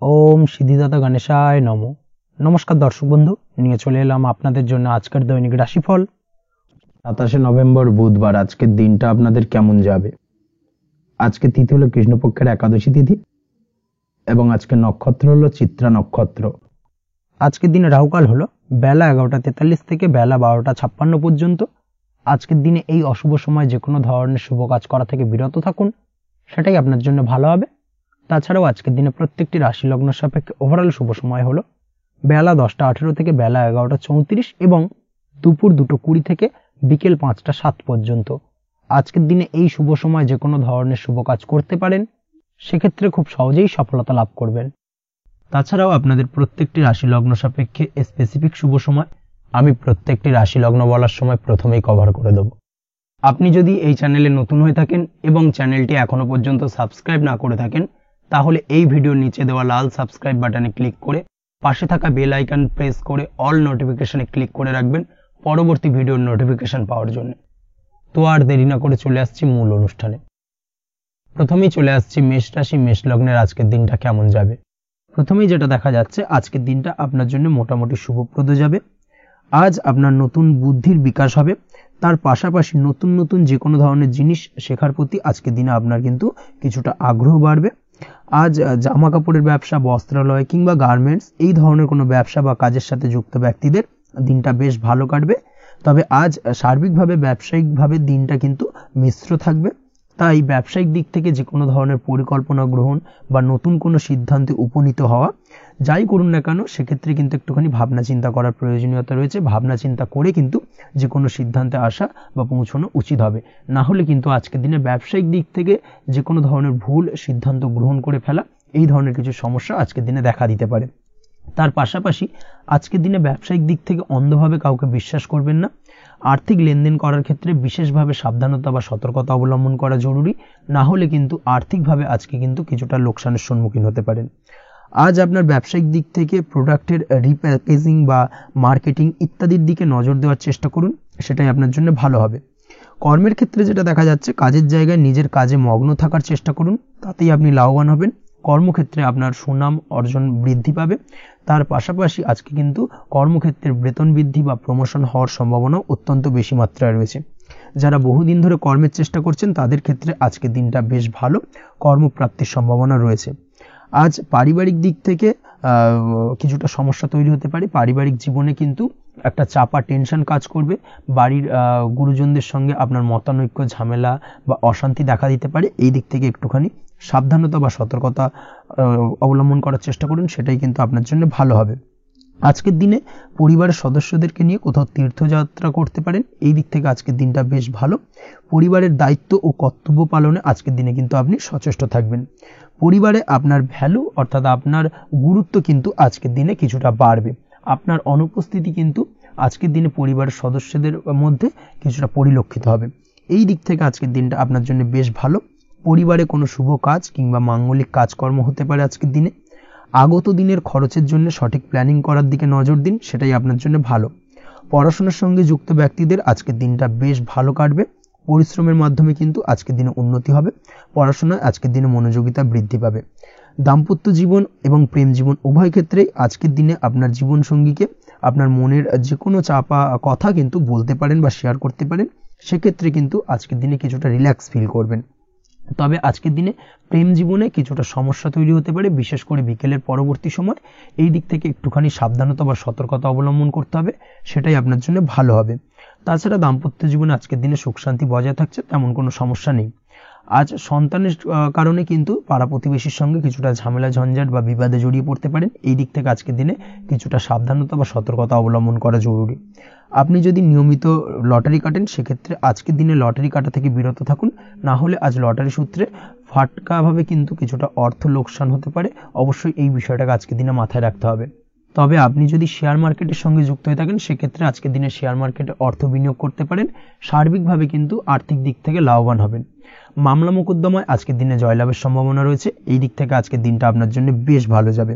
ওম সিদ্ধিদাতা গণেশায় নমো। নমস্কার দর্শক বন্ধু, নিয়ে চলে এলাম আপনাদের জন্য আজকের দৈনিক রাশিফল 27 নভেম্বর বুধবার। আজকের দিনটা আপনাদের কেমন যাবে? আজকে তিথি হলো কৃষ্ণপক্ষের একাদশী তিথি এবং আজকের নক্ষত্র হলো চিত্রা নক্ষত্র। আজকের দিনে রাহুকাল হলো বেলা 11:43 থেকে বেলা 12:56 পর্যন্ত। আজকের দিনে এই অশুভ সময় যে কোনো ধরনের শুভ কাজ করা থেকে বিরত থাকুন, সেটাই আপনার জন্য ভালো হবে। তাছাড়াও আজকের দিনে প্রত্যেকটি রাশি লগ্ন সাপেক্ষে ওভারঅল শুভ সময় হলো বেলা 10:18 থেকে বেলা 11:34 এবং দুপুর 2:20 থেকে বিকেল 5:07 পর্যন্ত। আজকের দিনে এই শুভ সময় যে কোনো ধরনের শুভ কাজ করতে পারেন, সেক্ষেত্রে খুব সহজেই সফলতা লাভ করবেন। তাছাড়াও আপনাদের প্রত্যেকটি রাশি লগ্ন সাপেক্ষে স্পেসিফিক শুভ সময় আমি প্রত্যেকটি রাশি লগ্ন বলার সময় প্রথমেই কভার করে দেব। আপনি যদি এই চ্যানেলে নতুন হয়ে থাকেন এবং চ্যানেলটি এখনো পর্যন্ত সাবস্ক্রাইব না করে থাকেন, তাহলে এই ভিডিওর নিচে দেওয়া লাল সাবস্ক্রাইব বাটনে ক্লিক করে পাশে থাকা বেল আইকন প্রেস করে অল নোটিফিকেশনে ক্লিক করে রাখবেন পরবর্তী ভিডিওর নোটিফিকেশন পাওয়ার জন্য। তো আর দেরি না করে চলে আসছি মূল অনুষ্ঠানে। প্রথমেই চলে আসছি মেষ রাশি মেষ লগ্নের আজকের দিনটা কেমন যাবে। প্রথমেই যেটা দেখা যাচ্ছে, আজকের দিনটা আপনার জন্য মোটামুটি শুভপ্রদ যাবে। আজ আপনার নতুন বুদ্ধির বিকাশ হবে, তার পাশাপাশি নতুন নতুন যে কোনো ধরনের জিনিস শেখার প্রতি আজকের দিনে আপনার কিন্তু কিছুটা আগ্রহ বাড়বে। আজ জামা কাপড়ের ব্যবসা, বস্ত্রালয় কিংবা গার্মেন্টস এই ধরনের কোনো ব্যবসা বা কাজের সাথে যুক্ত ব্যক্তিদের দিনটা বেশ ভালো কাটবে। তবে আজ সার্বিকভাবে ব্যবসায়িকভাবে দিনটা কিন্তু মিশ্র থাকবে, তাই ব্যবসায়িক দিক থেকে যে কোনো ধরনের পরিকল্পনা গ্রহণ বা নতুন কোনো সিদ্ধান্তে উপনীত হওয়া যাই করুন না কেন, সেক্ষেত্রে কিন্তু একটুখানি ভাবনা চিন্তা করার প্রয়োজনীয়তা রয়েছে। ভাবনা চিন্তা করে কিন্তু যে কোনো সিদ্ধান্তে আসা বা পৌঁছানো উচিত হবে, না হলে কিন্তু আজকের দিনে ব্যবসায়িক দিক থেকে যে কোনো ধরনের ভুল সিদ্ধান্ত গ্রহণ করে ফেলা, এই ধরনের কিছু সমস্যা আজকের দিনে দেখা দিতে পারে। তার পাশাপাশি আজকের দিনে ব্যবসায়িক দিক থেকে অন্ধভাবে কাউকে বিশ্বাস করবেন না। আর্থিক লেনদেন করার ক্ষেত্রে বিশেষভাবে সাবধানতা বা সতর্কতা অবলম্বন করা জরুরি, না হলে কিন্তু আর্থিকভাবে আজকে কিন্তু কিছুটা লোকসানের সম্মুখীন হতে পারেন। আজ আপনার ব্যবসায়িক দিক থেকে প্রোডাক্টের রিপ্যাকেজিং বা মার্কেটিং ইত্যাদির দিকে নজর দেওয়ার চেষ্টা করুন, সেটাই আপনার জন্য ভালো হবে। কর্মের ক্ষেত্রে যেটা দেখা যাচ্ছে, কাজের জায়গায় নিজের কাজে মগ্ন থাকার চেষ্টা করুন, তাতেই আপনি লাভবান হবেন। কর্মক্ষেত্রে আপনার সুনাম অর্জন বৃদ্ধি পাবে। তার পাশাপাশি আজকে কিন্তু কর্মক্ষেত্রের বেতন বৃদ্ধি বা প্রমোশন হওয়ার সম্ভাবনা অত্যন্ত বেশি মাত্রায় রয়েছে। যারা বহুদিন ধরে কর্মের চেষ্টা করছেন, তাদের ক্ষেত্রে আজকের দিনটা বেশ ভালো, কর্মপ্রাপ্তির সম্ভাবনা রয়েছে। আজ পারিবারিক দিক থেকে কিছুটা সমস্যা তৈরি হতে পারে। পারিবারিক জীবনে কিন্তু একটা চাপা টেনশন কাজ করবে। বাড়ির গুরুজনদের সঙ্গে আপনার মতানৈক্য, ঝামেলা বা অশান্তি দেখা দিতে পারে। এই দিক থেকে একটুখানি সাবধানতা বা সতর্কতা অবলম্বন করার চেষ্টা করুন, সেটাই কিন্তু আপনার জন্য ভালো হবে। আজকের দিনে পরিবারের সদস্যদেরকে নিয়ে কোথাও তীর্থযাত্রা করতে পারেন, এই দিক থেকে আজকের দিনটা বেশ ভালো। পরিবারের দায়িত্ব ও কর্তব্য পালনে আজকের দিনে কিন্তু আপনি সচেষ্ট থাকবেন। পরিবারে আপনার ভ্যালু অর্থাৎ আপনার গুরুত্ব কিন্তু আজকের দিনে কিছুটা বাড়বে। আপনার অনুপস্থিতি কিন্তু আজকের দিনে পরিবারের সদস্যদের মধ্যে কিছুটা পরিলক্ষিত হবে। এই দিক থেকে আজকের দিনটা আপনার জন্য বেশ ভালো। পরিবারে কোনো শুভ কাজ কিংবা মাঙ্গলিক কাজকর্ম হতে পারে আজকের দিনে। আগত দিনের খরচের জন্য সঠিক প্ল্যানিং করার দিকে নজর দিন, সেটাই আপনার জন্য ভালো। পড়াশোনার সঙ্গে যুক্ত ব্যক্তিদের আজকের দিনটা বেশ ভালো কাটবে। পরিশ্রমের মাধ্যমে কিন্তু আজকের দিনে উন্নতি হবে। পড়াশোনায় আজকের দিনে মনোযোগিতা বৃদ্ধি পাবে। দাম্পত্য জীবন এবং প্রেম জীবন উভয় ক্ষেত্রেই আজকের দিনে আপনার জীবন সঙ্গীকে আপনার মনের যে কোনো চাপা কথা কিন্তু বলতে পারেন বা শেয়ার করতে পারেন। সেক্ষেত্রে কিন্তু আজকের দিনে কিছুটা রিল্যাক্স ফিল করবেন। তবে আজকের দিনে প্রেম জীবনে কিছুটা সমস্যা তৈরি হতে পারে, বিশেষ করে বিকেলের পরবর্তী সময়। এই দিক থেকে একটুখানি সাবধানতা বা সতর্কতা অবলম্বন করতে হবে, সেটাই আপনার জন্য ভালো হবে। তাছাড়া দাম্পত্য জীবনে আজকের দিনে সুখ শান্তি বজায় থাকছে, তেমন কোনো সমস্যা নেই। আজ সন্তানের কারণে কিন্তু পাড়া প্রতিবেশীর সঙ্গে কিছুটা ঝামেলা ঝঞ্ঝাট বা বিবাদে জড়িয়ে পড়তে পারেন। এই দিক থেকে আজকের দিনে কিছুটা সাবধানতা বা সতর্কতা অবলম্বন করা জরুরি। আপনি যদি নিয়মিত লটারি কাটেন, সেক্ষেত্রে আজকের দিনে লটারি কাটা থেকে বিরত থাকুন, না হলে আজ লটারি সূত্রে ফাটকাভাবে কিন্তু কিছুটা অর্থ লোকসান হতে পারে। অবশ্যই এই বিষয়টাকে আজকের দিনে মাথায় রাখতে হবে। তবে আপনি যদি শেয়ার মার্কেটের সঙ্গে যুক্ত হয়ে থাকেন, সেক্ষেত্রে আজকের দিনে শেয়ার মার্কেটে অর্থ বিনিয়োগ করতে পারেন। সার্বিকভাবে কিন্তু আর্থিক দিক থেকে লাভবান হবেন। মামলা মোকদ্দমায় আজকের দিনে জয়লাভের সম্ভাবনা রয়েছে। এই দিক থেকে আজকের দিনটা আপনার জন্য বেশ ভালো যাবে।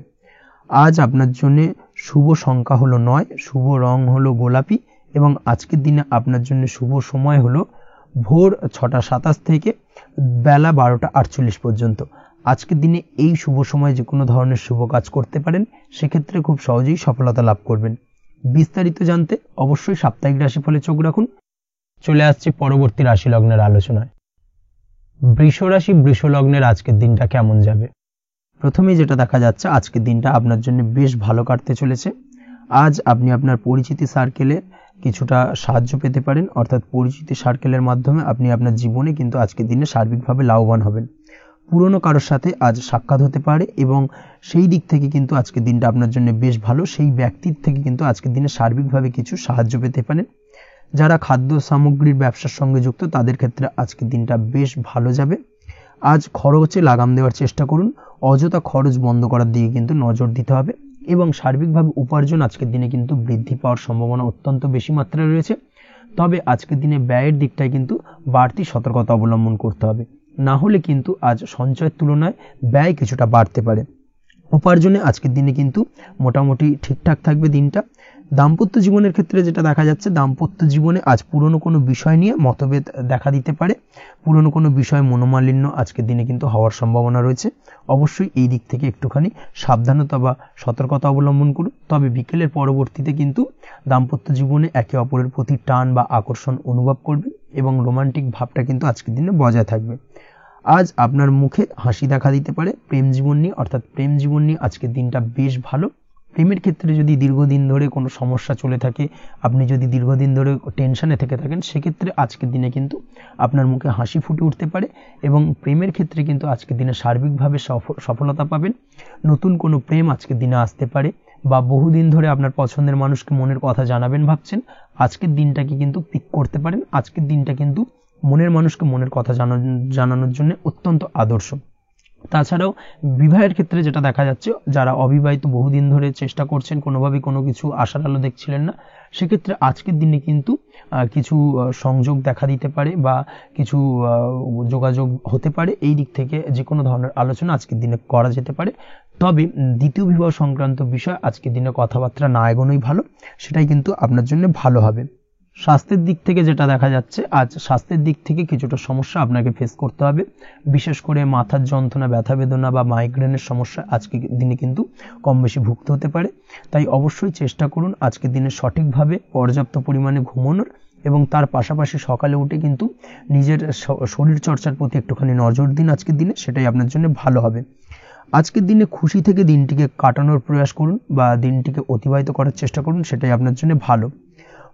আজ আপনার জন্য শুভ সংখ্যা হলো 9, শুভ রং হলো গোলাপি এবং আজকের দিনে আপনার জন্য শুভ সময় হলো ভোর 6:27 থেকে বেলা 12:48 পর্যন্ত। আজকের দিনে এই শুভ সময়ে যে কোনো ধরনের শুভ কাজ করতে পারেন, সেক্ষেত্রে খুব সহজেই সফলতা লাভ করবেন। বিস্তারিত জানতে অবশ্যই সাপ্তাহিক রাশিফলে চোখ রাখুন। চলে আসছে পরবর্তী রাশি লগ্নের আলোচনায়। বৃষ রাশি বৃষ লগ্নের আজকের দিনটা কেমন যাবে? প্রথমেই যেটা দেখা যাচ্ছে, আজকের দিনটা আপনার জন্য বেশ ভালো কাটতে চলেছে। আজ আপনি আপনার পরিচিতি সার্কেলে কিছুটা সাহায্য পেতে পারেন, অর্থাৎ পরিচিতি সার্কেলের মাধ্যমে আপনি আপনার জীবনে কিন্তু আজকের দিনে সার্বিকভাবে লাভবান হবেন। পুরনো কারোর সাথে আজ সাক্ষাৎ হতে পারে এবং সেই দিক থেকে কিন্তু আজকের দিনটা আপনার জন্য বেশ ভালো। সেই ব্যক্তির থেকে কিন্তু আজকের দিনে সার্বিকভাবে কিছু সাহায্য পেতে পারেন। যারা খাদ্য সামগ্রীর ব্যবসার সঙ্গে যুক্ত, তাদের ক্ষেত্রে আজকের দিনটা বেশ ভালো যাবে। আজ খরচে লাগাম দেওয়ার চেষ্টা করুন, অযথা খরচ বন্ধ করার দিকে কিন্তু নজর দিতে হবে এবং সার্বিকভাবে উপার্জন আজকের দিনে কিন্তু বৃদ্ধি পাওয়ার সম্ভাবনা অত্যন্ত বেশি মাত্রায় রয়েছে। তবে আজকের দিনে ব্যয়ের দিকটায় কিন্তু বাড়তি সতর্কতা অবলম্বন করতে হবে, না হলে কিন্তু আজ সঞ্চয়ের তুলনায় ব্যয় কিছুটা বাড়তে পারে। উপার্জনে আজকের দিনে কিন্তু মোটামুটি ঠিকঠাক থাকবে দিনটা। দাম্পত্য জীবনের ক্ষেত্রে যেটা দেখা যাচ্ছে, দাম্পত্য জীবনে আজ পুরনো কোনো বিষয় নিয়ে মতভেদ দেখা দিতে পারে। পুরনো কোনো বিষয় মনোমালিন্য আজকের দিনে কিন্তু হওয়ার সম্ভাবনা রয়েছে। অবশ্যই এই দিক থেকে একটুখানি সাবধানতা বা সতর্কতা অবলম্বন করুন। তবে বিকেলের পরবর্তীতে কিন্তু দাম্পত্য জীবনে একে অপরের প্রতি টান বা আকর্ষণ অনুভব করবে এবং রোমান্টিক ভাবটা কিন্তু আজকের দিনে বজায় থাকবে। আজ আপনার মুখে হাসি দেখা দিতে পারে। প্রেম জীবন নিয়ে, অর্থাৎ প্রেম জীবন নিয়ে আজকের দিনটা বেশ ভালো। প্রেমের ক্ষেত্রে যদি দীর্ঘদিন ধরে কোনো সমস্যা চলে থাকে, আপনি যদি দীর্ঘদিন ধরে টেনশনে থেকে থাকেন, সেক্ষেত্রে আজকের দিনে কিন্তু আপনার মুখে হাসি ফুটে উঠতে পারে এবং প্রেমের ক্ষেত্রে কিন্তু আজকের দিনে সার্বিকভাবে সফলতা পাবেন। নতুন কোনো প্রেম আজকের দিনে আসতে পারে, বা বহুদিন ধরে আপনার পছন্দের মানুষকে মনের কথা জানাবেন ভাবছেন, আজকের দিনটাকে কিন্তু পিক করতে পারেন। আজকের দিনটা কিন্তু মনের মানুষকে মনের কথা জানানোর জন্য অত্যন্ত আদর্শ। তাছাড়াও বিবাহের ক্ষেত্রে যেটা দেখা যাচ্ছে, যারা অবিবাহিত বহুদিন ধরে চেষ্টা করছেন, কোনোভাবে কোনো কিছু আশার আলো দেখছিলেন না, সেক্ষেত্রে আজকের দিনে কিন্তু কিছু সংযোগ দেখা দিতে পারে বা কিছু যোগাযোগ হতে পারে। এই দিক থেকে যে কোনো ধরনের আলোচনা আজকের দিনে করা যেতে পারে। তবে দ্বিতীয় বিবাহ সংক্রান্ত বিষয় আজকের দিনে কথাবার্তা না এগোনোই ভালো, সেটাই কিন্তু আপনার জন্য ভালো হবে। স্বাস্থ্যের দিক থেকে যেটা দেখা যাচ্ছে, আজ স্বাস্থ্যের দিক থেকে কিছুটা সমস্যা আপনাকে ফেস করতে হবে। বিশেষ করে মাথার যন্ত্রণা, ব্যথা বেদনা বা মাইগ্রেনের সমস্যা আজকের দিনে কিন্তু কম বেশি ভুগতে হতে পারে। তাই অবশ্যই চেষ্টা করুন আজকের দিনে সঠিকভাবে পর্যাপ্ত পরিমাণে ঘুমানোর এবং তার পাশাপাশি সকালে উঠে কিন্তু নিজের শরীর চর্চার প্রতি একটুখানি নজর দিন আজকের দিনে, সেটাই আপনার জন্য ভালো হবে। আজকের দিনে খুশি থেকে দিনটিকে কাটানোর প্রয়াস করুন বা দিনটিকে অতিবাহিত করার চেষ্টা করুন, সেটাই আপনার জন্য ভালো।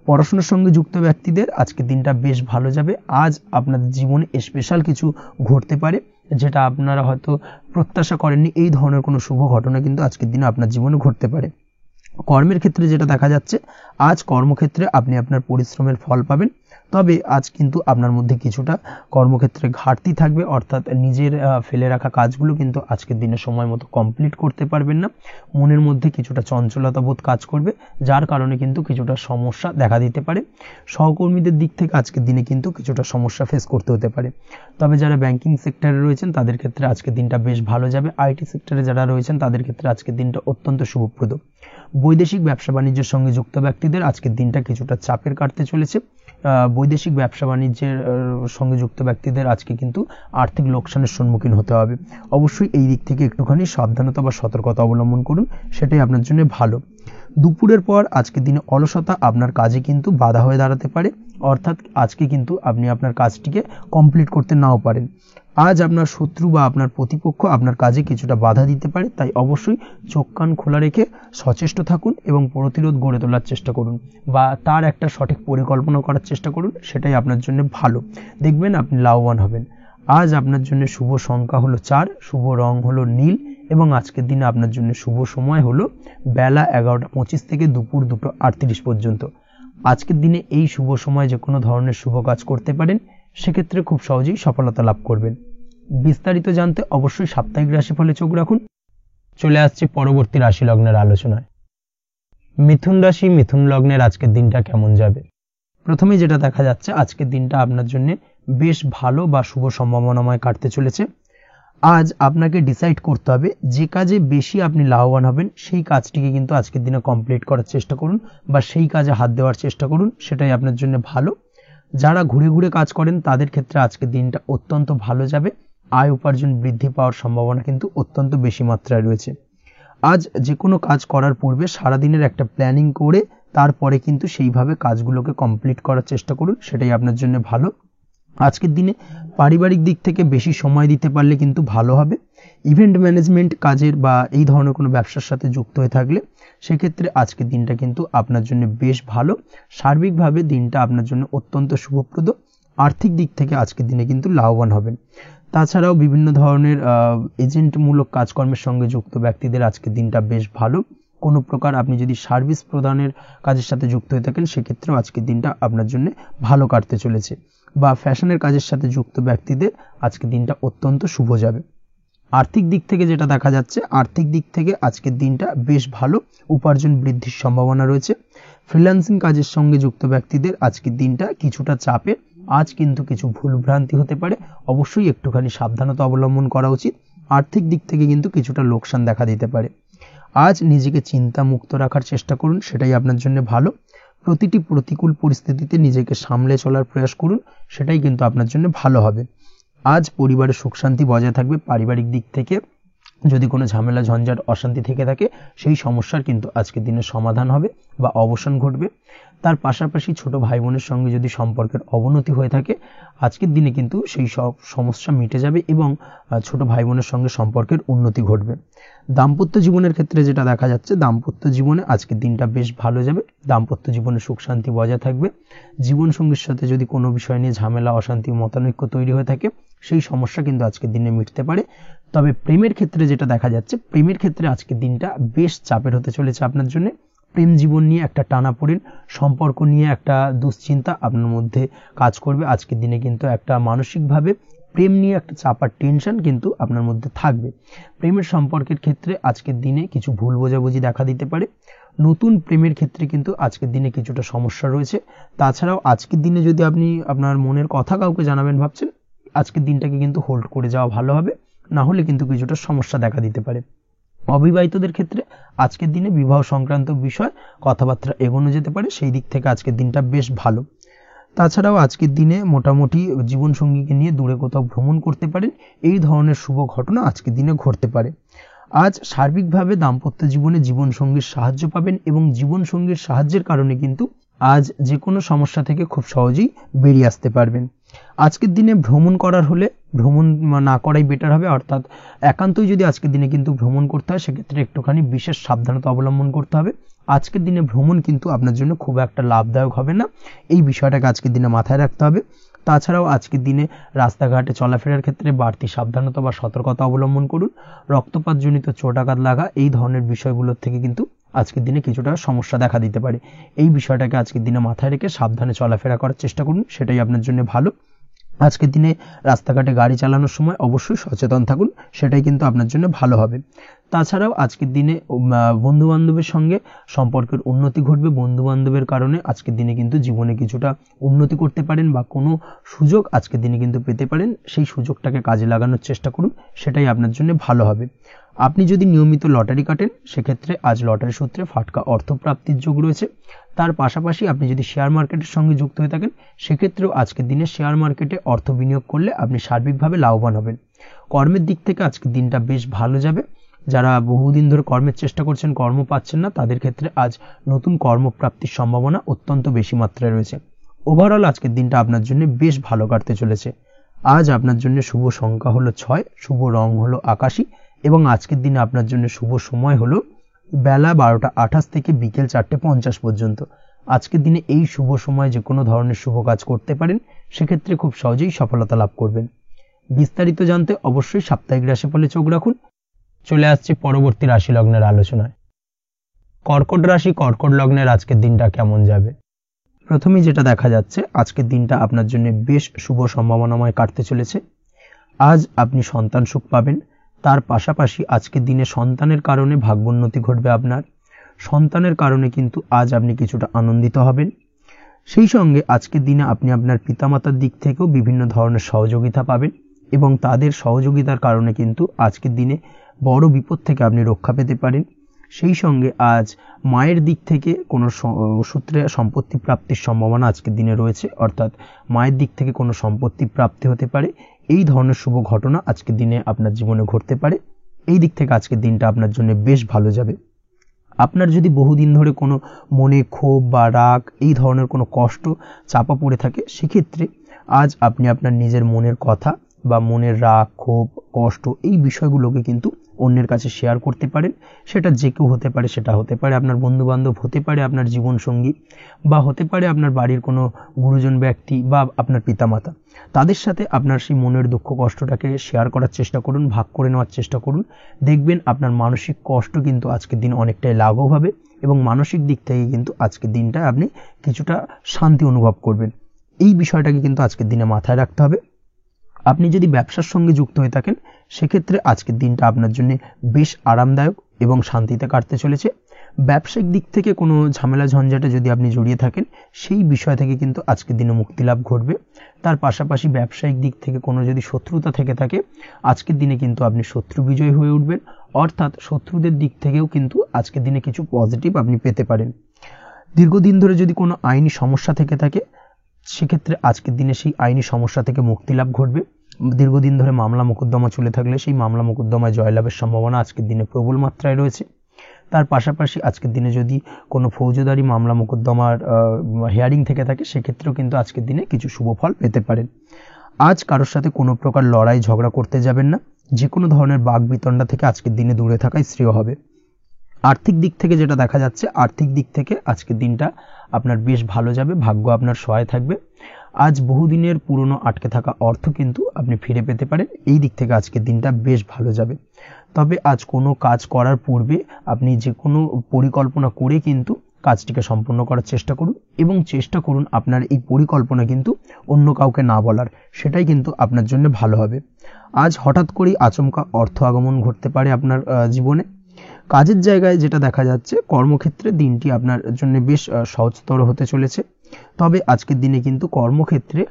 পড়াশোনার সঙ্গে যুক্ত ব্যক্তিদের আজকের দিনটা বেশ ভালো যাবে। আজ আপনাদের জীবনে স্পেশাল কিছু ঘটতে পারে, যেটা আপনারা হয়তো প্রত্যাশা করেননি। এই ধরনের কোনো শুভ ঘটনা কিন্তু আজকের দিনে আপনার জীবনে ঘটতে পারে। কর্মের ক্ষেত্রে যেটা দেখা যাচ্ছে, আজ কর্মক্ষেত্রে আপনি আপনার পরিশ্রমের ফল পাবেন। তবে আজ কিন্তু আপনার মধ্যে কিছুটা কর্মক্ষেত্রে ঘাটতি থাকবে, অর্থাৎ নিজের ফেলে রাখা কাজগুলো কিন্তু আজকের দিনে সময় মতো কমপ্লিট করতে পারবেন না। মনের মধ্যে কিছুটা চঞ্চলতা বোধ কাজ করবে, যার কারণে কিন্তু কিছুটা সমস্যা দেখা দিতে পারে। সহকর্মীদের দিক থেকে আজকের দিনে কিন্তু কিছুটা সমস্যা ফেস করতে হতে পারে। তবে যারা ব্যাংকিং সেক্টরে রয়েছেন, তাদের ক্ষেত্রে আজকের দিনটা বেশ ভালো যাবে। আইটি সেক্টরে যারা রয়েছেন, তাদের ক্ষেত্রে আজকের দিনটা অত্যন্ত শুভপ্রদ। বৈদেশিক ব্যবসা বাণিজ্যের সঙ্গে যুক্ত ব্যক্তিদের আজকের দিনটা কিছুটা চাপের কাটতে চলেছে। বৈদেশিক ব্যবসা বাণিজ্যের সঙ্গে যুক্ত ব্যক্তিদের আজকে কিন্তু আর্থিক লোকসানের সম্মুখীন হতে হবে। অবশ্যই এই দিক থেকে একটুখানি সাবধানতা বা সতর্কতা অবলম্বন করুন, সেটাই আপনার জন্য ভালো। দুপুরের পর আজকের দিনে অলসতা আপনার কাজে কিন্তু বাধা হয়ে দাঁড়াতে পারে, অর্থাৎ আজকে কিন্তু আপনি আপনার কাজটিকে কমপ্লিট করতে নাও পারেন। আজ আপনার শত্রু বা আপনার প্রতিপক্ষ আপনার কাজে কিছুটা বাধা দিতে পারে, তাই অবশ্যই চোখ কান খোলা রেখে সচেষ্ট থাকুন এবং প্রতিরোধ গড়ে তোলার চেষ্টা করুন বা তার একটা সঠিক পরিকল্পনা করার চেষ্টা করুন, সেটাই আপনার জন্য ভালো। দেখবেন আপনি লাভবান হবেন। আজ আপনার জন্য শুভ সংখ্যা হলো 4, শুভ রং হলো নীল এবং আজকের দিনে আপনার জন্য শুভ সময় হলো বেলা 11:25 থেকে দুপুর 2:38 পর্যন্ত। আজকের দিনে এই শুভ সময় যে কোনো ধরনের শুভ কাজ করতে পারেন, সেক্ষেত্রে খুব সহজেই সফলতা লাভ করবেন। বিস্তারিত জানতে অবশ্যই সাপ্তাহিক রাশিফলে চোখ রাখুন। চলে আসছে পরবর্তী রাশি লগ্নের আলোচনায়। মিথুন রাশি মিথুন লগ্নের আজকের দিনটা কেমন যাবে? প্রথমে যেটা দেখা যাচ্ছে, আজকের দিনটা আপনার জন্য বেশ ভালো বা শুভ সম্ভাবনাময় কাটতে চলেছে। আজ আপনাকে ডিসাইড করতে হবে যে কাজে বেশি আপনি লাভবান হবেন, সেই কাজটিকে কিন্তু আজকের দিনে কমপ্লিট করার চেষ্টা করুন বা সেই কাজে হাত দেওয়ার চেষ্টা করুন, সেটাই আপনার জন্য ভালো। যারা ঘুরে ঘুরে কাজ করেন, তাদের ক্ষেত্রে আজকের দিনটা অত্যন্ত ভালো যাবে। আয় উপার্জন বৃদ্ধি পাওয়ার সম্ভাবনা কিন্তু অত্যন্ত বেশি মাত্রায় রয়েছে। আজ যে কোনো কাজ করার পূর্বে সারাদিনের একটা প্ল্যানিং করে তারপরে কিন্তু সেইভাবে কাজগুলোকে কমপ্লিট করার চেষ্টা করুন, সেটাই আপনার জন্য ভালো। আজকের দিনে পারিবারিক দিক থেকে বেশি সময় দিতে পারলে কিন্তু ভালো হবে। ইভেন্ট ম্যানেজমেন্ট কাজের বা এই ধরনের কোনো ব্যবসার সাথে যুক্ত হয়ে থাকলে সেক্ষেত্রে আজকের দিনটা কিন্তু আপনার জন্য বেশ ভালো। সার্বিকভাবে দিনটা আপনার জন্য অত্যন্ত শুভপ্রদ। আর্থিক দিক থেকে আজকের দিনে কিন্তু লাভবান হবেন। তাছাড়াও বিভিন্ন ধরনের এজেন্টমূলক কাজকর্মের সঙ্গে যুক্ত ব্যক্তিদের আজকের দিনটা বেশ ভালো। কোনো প্রকার আপনি যদি সার্ভিস প্রদানের কাজের সাথে যুক্ত হয়ে থাকেন সেক্ষেত্রেও আজকের দিনটা আপনার জন্য ভালো কাটতে চলেছে। বা ফ্যাশনের কাজের সাথে যুক্ত ব্যক্তিদের আজকের দিনটা অত্যন্ত শুভ যাবে। আর্থিক দিক থেকে যেটা দেখা যাচ্ছে, আর্থিক দিক থেকে আজকের দিনটা বেশ ভালো, উপার্জন বৃদ্ধির সম্ভাবনা রয়েছে। ফ্রিল্যান্সিং কাজের সঙ্গে যুক্ত ব্যক্তিদের আজকের দিনটা কিছুটা চাপে। আজ কিন্তু কিছু ভুলভ্রান্তি হতে পারে, অবশ্যই একটুখানি সাবধানতা অবলম্বন করা উচিত। আর্থিক দিক থেকে কিন্তু কিছুটা লোকসান দেখা দিতে পারে। আজ নিজেকে চিন্তা মুক্ত রাখার চেষ্টা করুন, সেটাই আপনার জন্য ভালো। প্রতিটি প্রতিকূল পরিস্থিতিতে নিজেকে সামলে চলার প্রয়াস করুন, সেটাই কিন্তু আপনার জন্য ভালো হবে। আজ পরিবারের সুখ শান্তি বজায় থাকবে। পারিবারিক দিক থেকে যদি কোনো ঝামেলা ঝঞ্ঝাট অশান্তি থেকে থাকে সেই সমস্যার কিন্তু আজকের দিনে সমাধান হবে বা অবসান ঘটবে। তার পাশাপাশি ছোট ভাই বোনের সঙ্গে যদি সম্পর্কের অবনতি হয়ে থাকে আজকের দিনে কিন্তু সেই সব সমস্যা মিটে যাবে এবং ছোট ভাই বোনের সঙ্গে সম্পর্কের উন্নতি ঘটবে। দাম্পত্য জীবনের ক্ষেত্রে যেটা দেখা যাচ্ছে, দাম্পত্য জীবনে আজকের দিনটা বেশ ভালো যাবে। দাম্পত্য জীবনে সুখ শান্তি বজায় থাকবে। জীবনসঙ্গীর সাথে যদি কোনো বিষয় নিয়ে ঝামেলা অশান্তি মতানৈক্য তৈরি হয়ে থাকে সেই সমস্যা কিন্তু আজকের দিনে মিটতে পারে। তবে প্রেমের ক্ষেত্রে যেটা দেখা যাচ্ছে, প্রেমের ক্ষেত্রে আজকের দিনটা বেশ চাপের হতে চলেছে আপনার জন্য। প্রেম জীবন নিয়ে একটা টানাপোড়েন, সম্পর্ক নিয়ে একটা দুশ্চিন্তা আপনার মধ্যে কাজ করবে। আজকের দিনে কিন্তু একটা মানসিকভাবে প্রেম নিয়ে একটা চাপার টেনশন কিন্তু আপনার মধ্যে থাকবে। প্রেমের সম্পর্কের ক্ষেত্রে আজকের দিনে কিছু ভুল বোঝাবুঝি দেখা দিতে পারে। নতুন প্রেমের ক্ষেত্রে কিন্তু আজকের দিনে কিছুটা সমস্যা রয়েছে। তাছাড়াও আজকের দিনে যদি আপনি আপনার মনের কথা কাউকে জানাবেন ভাবছেন, আজকের দিনটাকে কিন্তু হোল্ড করে যাওয়া ভালো হবে, না হলে কিন্তু কিছুটা সমস্যা দেখা দিতে পারে। অবিবাহিতদের ক্ষেত্রে আজকের দিনে বিবাহ সংক্রান্ত বিষয় কথাবার্তা এগোনো যেতে পারে, সেই দিক থেকে আজকের দিনটা বেশ ভালো। তাছাড়াও আজকের দিনে মোটামুটি জীবনসঙ্গীকে নিয়ে দূরে কোথাও ভ্রমণ করতে পারেন, এই ধরনের শুভ ঘটনা আজকের দিনে ঘটতে পারে। আজ সার্বিকভাবে দাম্পত্য জীবনে জীবনসঙ্গীর সাহায্য পাবেন এবং জীবনসঙ্গীর সাহায্যের কারণে কিন্তু আজ যে কোনো সমস্যা থেকে খুব সহজেই বেরিয়ে আসতে পারবেন। আজকের দিনে ভ্রমণ করার হলে ভ্রমণ না করাই বেটার হবে, অর্থাৎ একান্তই যদি আজকের দিনে কিন্তু ভ্রমণ করতে হয় সেক্ষেত্রে একটুখানি বিশেষ সাবধানতা অবলম্বন করতে হবে। আজকের দিনে ভ্রমণ কিন্তু আপনার জন্য খুব একটা লাভদায়ক হবে না, এই বিষয়টাকে আজকের দিনে মাথায় রাখতে হবে। তাছাড়াও আজকের দিনে রাস্তাঘাটে চলাফেরার ক্ষেত্রে বাড়তি সাবধানতা বা সতর্কতা অবলম্বন করুন। রক্তপাতজনিত চোটাঘাত লাগা এই ধরনের বিষয়গুলোর থেকে কিন্তু আজকের দিনে কিছুটা সমস্যা দেখা দিতে পারে। এই বিষয়টাকে আজকের দিনে মাথায় রেখে সাবধানে চলাফেরা করার চেষ্টা করুন, সেটাই আপনার জন্য ভালো। আজকের দিনে রাস্তাঘাটে গাড়ি চালানোর সময় অবশ্যই সচেতন থাকুন, সেটাই কিন্তু আপনার জন্য ভালো হবে। তাছাড়াও আজকের দিনে বন্ধু বান্ধবের সঙ্গে সম্পর্কের উন্নতি ঘটবে। বন্ধু বান্ধবের কারণে আজকের দিনে কিন্তু জীবনে কিছুটা উন্নতি করতে পারেন বা কোনো সুযোগ আজকের দিনে কিন্তু পেতে পারেন, সেই সুযোগটাকে কাজে লাগানোর চেষ্টা করুন, সেটাই আপনার জন্য ভালো হবে। আপনি যদি নিয়মিত লটারি কাটেন সেক্ষেত্রে আজ লটারি সূত্রে ফাটকা অর্থপ্রাপ্তির যোগ রয়েছে। তার পাশাপাশি আপনি যদি শেয়ার মার্কেটের সঙ্গে যুক্ত হয়ে থাকেন সেক্ষেত্রেও আজকের দিনে শেয়ার মার্কেটে অর্থ বিনিয়োগ করলে আপনি সার্বিকভাবে লাভবান হবেন। কর্মের দিক থেকে আজকের দিনটা বেশ ভালো যাবে। যারা বহুদিন ধরে কর্মের চেষ্টা করছেন, কর্ম পাচ্ছেন না, তাদের ক্ষেত্রে আজ নতুন কর্মপ্রাপ্তির সম্ভাবনা অত্যন্ত বেশি মাত্রায় রয়েছে। ওভারঅল আজকের দিনটা আপনার জন্য বেশ ভালো কাটতে চলেছে। আজ আপনার জন্য শুভ সংখ্যা হলো 6, শুভ রং হলো আকাশী এবং আজকের দিনে আপনার জন্য শুভ সময় হলো বেলা 12:28 থেকে বিকেল 4:50 পর্যন্ত। আজকের দিনে এই শুভ সময় যে কোনো ধরনের শুভ কাজ করতে পারেন, সেক্ষেত্রে খুব সহজেই সফলতা লাভ করবেন। বিস্তারিত জানতে অবশ্যই সাপ্তাহিক রাশিফলে চোখ রাখুন। চলে আসছে পরবর্তী রাশি লগ্নের আলোচনায়। কর্কট রাশি, কর্কট লগ্নের আজকের দিনটা কেমন যাবে? প্রথমেই যেটা দেখা যাচ্ছে, আজকের দিনটা আপনার জন্য বেশ শুভ সম্ভাবনাময় কাটতে চলেছে। আজ আপনি সন্তান সুখ পাবেন। তার পাশাপাশি আজকের দিনে সন্তানের কারণে ভাগ্যোন্নতি ঘটবে আপনার। সন্তানের কারণে কিন্তু আজ আপনি কিছুটা আনন্দিত হবেন। সেই সঙ্গে আজকের দিনে আপনি আপনার পিতামাতার দিক থেকেও বিভিন্ন ধরনের সহযোগিতা পাবেন এবং তাদের সহযোগিতার কারণে কিন্তু আজকের দিনে বড় বিপদ থেকে আপনি রক্ষা পেতে পারেন। সেই সঙ্গে আজ মায়ের দিক থেকে কোনো সূত্রে সম্পত্তি প্রাপ্তির সম্ভাবনা আজকের দিনে রয়েছে, অর্থাৎ মায়ের দিক থেকে কোনো সম্পত্তি প্রাপ্তি হতে পারে। এই ধরনের শুভ ঘটনা আজকের দিনে আপনার জীবনে ঘটতে পারে। এই দিক থেকে আজকের দিনটা আপনার জন্য বেশ ভালো যাবে। আপনার যদি বহুদিন ধরে কোনো মনে ক্ষোভ বা রাগ এই ধরনের কোনো কষ্ট চাপা পড়ে থাকে, সেক্ষেত্রে আজ আপনি আপনার নিজের মনের কথা বা মনের রাগ, ক্ষোভ, কষ্ট এই বিষয়গুলোকে কিন্তু অন্যের কাছে শেয়ার করতে পারেন। সেটা যে কেউ হতে পারে, সেটা হতে পারে আপনার বন্ধুবান্ধব, হতে পারে আপনার জীবনসঙ্গী, বা হতে পারে আপনার বাড়ির কোনো গুরুজন ব্যক্তি বা আপনার পিতামাতা। তাদের সাথে আপনার সেই মনের দুঃখ কষ্টটাকে শেয়ার করার চেষ্টা করুন, ভাগ করে নেওয়ার চেষ্টা করুন। দেখবেন আপনার মানসিক কষ্ট কিন্তু আজকের দিন অনেকটাই লাঘব হবে এবং মানসিক দিক থেকে কিন্তু আজকের দিনটায় আপনি কিছুটা শান্তি অনুভব করবেন। এই বিষয়টাকে কিন্তু আজকের দিনে মাথায় রাখতে হবে। আপনি যদি ব্যবসার সঙ্গে যুক্ত হয়ে থাকেন, সেক্ষেত্রে আজকের দিনটা আপনার জন্য বেশ আরামদায়ক এবং শান্তিতে কাটতে চলেছে। ব্যবসায়িক দিক থেকে কোনো ঝামেলা ঝঞ্ঝাটে যদি আপনি জড়িয়ে থাকেন, সেই বিষয় থেকে কিন্তু আজকের দিনে মুক্তি লাভ ঘটবে। তার পাশাপাশি ব্যবসায়িক দিক থেকে কোনো যদি শত্রুতা থেকে থাকে, আজকের দিনে কিন্তু আপনি শত্রু বিজয়ী হয়ে উঠবেন, অর্থাৎ শত্রুদের দিক থেকেও কিন্তু আজকের দিনে কিছু পজিটিভ আপনি পেতে পারেন। দীর্ঘদিন ধরে যদি কোনো আইনি সমস্যা থেকে থাকে, সেক্ষেত্রে আজকের দিনে সেই আইনি সমস্যা থেকে মুক্তি লাভ ঘটবে। দীর্ঘদিন ধরে মামলা মোকদ্দমা চলে থাকলে সেই মামলা মোকদ্দমায় জয়লাভের সম্ভাবনা আজকের দিনে প্রবল মাত্রায় রয়েছে। তার পাশাপাশি আজকের দিনে যদি কোনো ফৌজদারি মামলা মোকদ্দমার হিয়ারিং থেকে থাকে, সেক্ষেত্রেও কিন্তু আজকের দিনে কিছু শুভ ফল পেতে পারেন। আজ কারোর সাথে কোনো প্রকার লড়াই ঝগড়া করতে যাবেন না। যে কোনো ধরনের বাক বিতণ্ডা থেকে আজকের দিনে দূরে থাকাই শ্রেয় হবে। আর্থিক দিক থেকে যেটা দেখা যাচ্ছে, আর্থিক দিক থেকে আজকের দিনটা আপনার বেশ ভালো যাবে, ভাগ্য আপনার সহায় থাকবে। আজ বহুদিনের পুরনো আটকে থাকা অর্থ কিন্তু আপনি ফিরে পেতে পারেন। এই দিক থেকে আজকের দিনটা বেশ ভালো যাবে। তবে আজ কোনো কাজ করার পূর্বে আপনি যে কোনো পরিকল্পনা করে কিন্তু কাজটিকে সম্পূর্ণ করার চেষ্টা করুন এবং চেষ্টা করুন আপনার এই পরিকল্পনা কিন্তু অন্য কাউকে না বলার, সেটাই কিন্তু আপনার জন্য ভালো হবে। আজ হঠাৎ করেই আচমকা অর্থ আগমন ঘটতে পারে আপনার জীবনে। কাজের জায়গায় যেটা দেখা যাচ্ছে, কর্মক্ষেত্রে দিনটি আপনার জন্য বেশ সহজতর হতে চলেছে। তবে আজকের দিনে কিন্তু কর্মক্ষেত্রে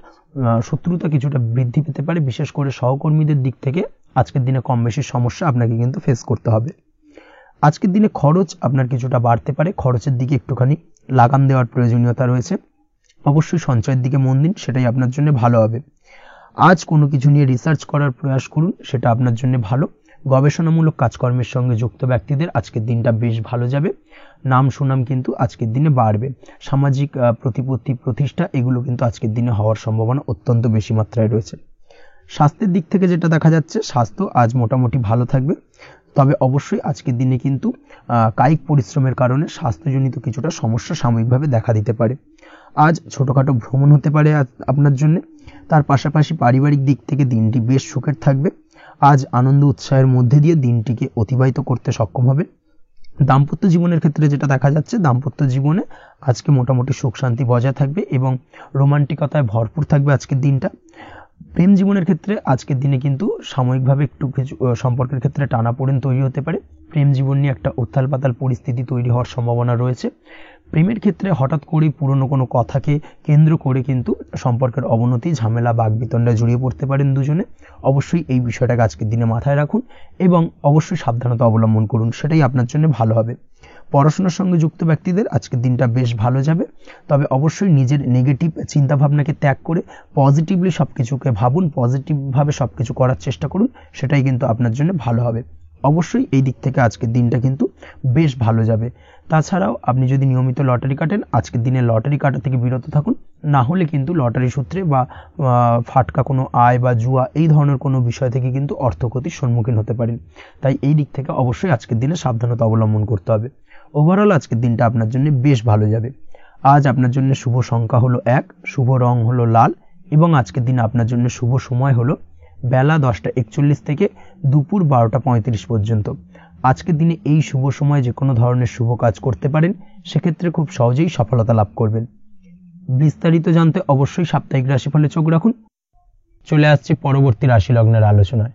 শত্রুতা কিছুটা বৃদ্ধি পেতে পারে, বিশেষ করে সহকর্মীদের দিক থেকে আজকের দিনে কম বেশি সমস্যা আপনাকে কিন্তু ফেস করতে হবে। আজকের দিনে খরচ আপনার কিছুটা বাড়তে পারে, খরচের দিকে একটুখানি লাগাম দেওয়ার প্রয়োজনীয়তা রয়েছে। অবশ্যই সঞ্চয়ের দিকে মন দিন, সেটাই আপনার জন্য ভালো হবে। আজ কোনো কিছু নিয়ে রিসার্চ করার প্রয়াস করুন, সেটা আপনার জন্য ভালো। গবেষণামূলক কাজকর্মের সঙ্গে যুক্ত ব্যক্তিদের আজকের দিনটা বেশ ভালো যাবে। নাম সুনাম কিন্তু আজকের দিনে বাড়বে। সামাজিক প্রতিপত্তি প্রতিষ্ঠা এগুলো কিন্তু আজকের দিনে হওয়ার সম্ভাবনা অত্যন্ত বেশি মাত্রায় রয়েছে। স্বাস্থ্যের দিক থেকে যেটা দেখা যাচ্ছে, স্বাস্থ্য আজ মোটামুটি ভালো থাকবে। তবে অবশ্যই আজকের দিনে কিন্তু কায়িক পরিশ্রমের কারণে স্বাস্থ্যজনিত কিছুটা সমস্যা সাময়িকভাবে দেখা দিতে পারে। আজ ছোটোখাটো ভ্রমণ হতে পারে আপনার জন্য। তার পাশাপাশি পারিবারিক দিক থেকে দিনটি বেশ সুখের থাকবে। আজ আনন্দ উৎসাহের মধ্যে দিয়ে দিনটিকে অতিবাহিত করতে সক্ষম হবে। দাম্পত্য জীবনের ক্ষেত্রে যেটা দেখা যাচ্ছে, দাম্পত্য জীবনে আজকে মোটামুটি সুখ শান্তি বজায় থাকবে এবং রোমান্টিকতায় ভরপুর থাকবে আজকের দিনটা। প্রেম জীবনের ক্ষেত্রে আজকের দিনে কিন্তু সাময়িকভাবে একটু কিছু সম্পর্কের ক্ষেত্রে টানাপোড়েন তৈরি হতে পারে। প্রেম জীবন নিয়ে একটা উত্থাল পাতাল পরিস্থিতি তৈরি হওয়ার সম্ভাবনা রয়েছে। প্রেমের ক্ষেত্রে হঠাৎ করেই পুরনো কোনো কথাকে কেন্দ্র করে কিন্তু সম্পর্কের অবনতি, ঝামেলা, বাগবিতণ্ডায় জড়িয়ে পড়তে পারেন দুজনে। অবশ্যই এই বিষয়টাকে আজকের দিনে মাথায় রাখুন এবং অবশ্যই সাবধানতা অবলম্বন করুন, সেটাই আপনার জন্য ভালো হবে। পড়াশোনার সঙ্গে যুক্ত ব্যক্তিদের আজকের দিনটা বেশ ভালো যাবে। তবে অবশ্যই নিজের নেগেটিভ চিন্তাভাবনাকে ত্যাগ করে পজিটিভলি সব কিছুকে ভাবুন, পজিটিভভাবে সব কিছু করার চেষ্টা করুন, সেটাই কিন্তু আপনার জন্য ভালো হবে। অবশ্যই এই দিক থেকে আজকের দিনটা কিন্তু বেশ ভালো যাবে। তাছাড়াও আপনি যদি নিয়মিত লটারি কাটেন, আজকের দিনে লটারি কাটা থেকে বিরত থাকুন। না হলে কিন্তু লটারি সূত্রে বা ফাটকা কোনো আয় বা জুয়া এই ধরনের কোনো বিষয় থেকে কিন্তু অর্থক্ষতির সম্মুখীন হতে পারেন। তাই এই দিক থেকে অবশ্যই আজকের দিনে সাবধানতা অবলম্বন করতে হবে। ওভারঅল আজকের দিনটা আপনার জন্য বেশ ভালো যাবে। আজ আপনার জন্য শুভ সংখ্যা হলো 1, শুভ রং হলো লাল এবং আজকের দিনে আপনার জন্য শুভ সময় হলো বেলা 10:41 থেকে দুপুর 12:35 পর্যন্ত। আজকের দিনে এই শুভ সময় যে কোনো ধরনের শুভ কাজ করতে পারেন, সেক্ষেত্রে খুব সহজেই সফলতা লাভ করবেন। বিস্তারিত জানতে অবশ্যই সাপ্তাহিক রাশিফলে চোখ রাখুন। চলে আসছে পরবর্তী রাশি লগ্নের আলোচনায়।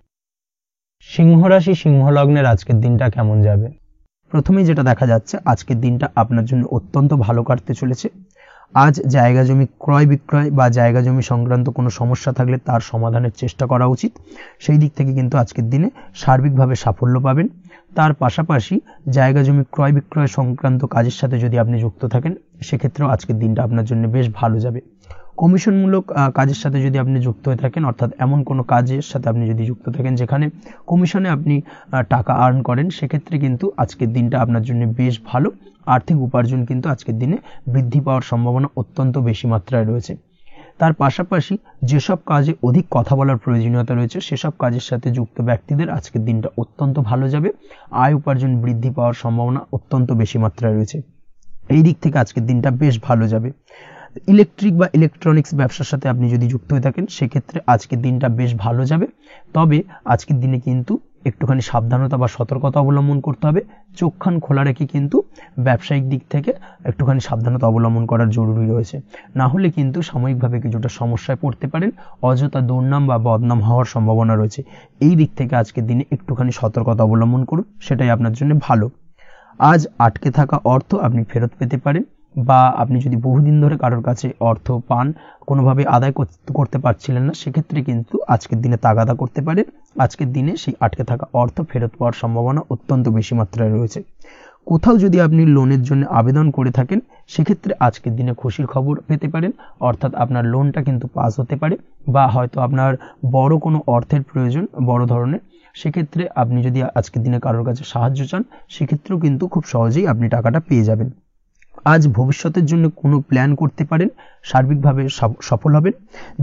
সিংহ রাশি, সিংহ লগ্নের আজকের দিনটা কেমন যাবে? প্রথমেই যেটা দেখা যাচ্ছে, আজকের দিনটা আপনার জন্য অত্যন্ত ভালো কাটতে চলেছে। আজ জায়গা জমি ক্রয় বিক্রয় বা জায়গা জমি সংক্রান্ত কোনো সমস্যা থাকলে তার সমাধানের চেষ্টা করা উচিত। সেই দিক থেকে কিন্তু আজকের দিনে সার্বিকভাবে সাফল্য পাবেন। তার পাশাপাশি জায়গা জমি ক্রয় বিক্রয় সংক্রান্ত কাজের সাথে যদি আপনি যুক্ত থাকেন, সেক্ষেত্রেও আজকের দিনটা আপনার জন্য বেশ ভালো যাবে। কমিশনমূলক কাজের সাথে যদি আপনি যুক্ত হয়ে থাকেন, অর্থাৎ এমন কোনো কাজের সাথে আপনি যদি যুক্ত থাকেন যেখানে কমিশনে আপনি টাকা আর্ন করেন, সেক্ষেত্রে কিন্তু আজকের দিনটা আপনার জন্য বেশ ভালো। আর্থিক উপার্জন কিন্তু আজকের দিনে বৃদ্ধি পাওয়ার সম্ভাবনা অত্যন্ত বেশি মাত্রায় রয়েছে। তার পাশাপাশি যেসব কাজে অধিক কথা বলার প্রয়োজনীয়তা রয়েছে সেসব কাজের সাথে যুক্ত ব্যক্তিদের আজকের দিনটা অত্যন্ত ভালো যাবে। আয় উপার্জন বৃদ্ধি পাওয়ার সম্ভাবনা অত্যন্ত বেশি মাত্রায় রয়েছে। এই দিক থেকে আজকের দিনটা বেশ ভালো যাবে। ইলেকট্রিক বা ইলেকট্রনিক্স ব্যবসার সাথে আপনি যদি যুক্ত হয়ে থাকেন সেক্ষেত্রে আজকের দিনটা বেশ ভালো যাবে। তবে আজকের দিনে কিন্তু একটুখানি সাবধানতা বা সতর্কতা অবলম্বন করতে হবে। চোখ কান খোলা রেখে কিন্তু ব্যবসায়িক দিক থেকে একটুখানি সাবধানতা অবলম্বন করার জরুরি রয়েছে। না হলে কিন্তু সাময়িকভাবে কিছুটা সমস্যায় পড়তে পারেন, অযথা দুর্নাম বা বদনাম হওয়ার সম্ভাবনা রয়েছে। এই দিক থেকে আজকের দিনে একটুখানি সতর্কতা অবলম্বন করুন, সেটাই আপনার জন্য ভালো। আজ আটকে থাকা অর্থ আপনি ফেরত পেতে পারেন, বা আপনি যদি বহুদিন ধরে কারোর কাছে অর্থ পান, কোনোভাবে আদায় করতে পারছিলেন না, সেক্ষেত্রে কিন্তু আজকের দিনে তাগাদা করতে পারেন। আজকের দিনে সেই আটকে থাকা অর্থ ফেরত পাওয়ার সম্ভাবনা অত্যন্ত বেশি মাত্রায় রয়েছে। কোথাও যদি আপনি লোনের জন্য আবেদন করে থাকেন সেক্ষেত্রে আজকের দিনে খুশির খবর পেতে পারেন, অর্থাৎ আপনার লোনটা কিন্তু পাস হতে পারে, বা হয়তো আপনার বড় কোনো অর্থের প্রয়োজন বড় ধরনের, সেক্ষেত্রে আপনি যদি আজকের দিনে কারোর কাছে সাহায্য চান সেক্ষেত্রেও কিন্তু খুব সহজেই আপনি টাকাটা পেয়ে যাবেন। আজ ভবিষ্যতের জন্য কোনো প্ল্যান করতে পারেন, সার্বিকভাবে সফল হবেন।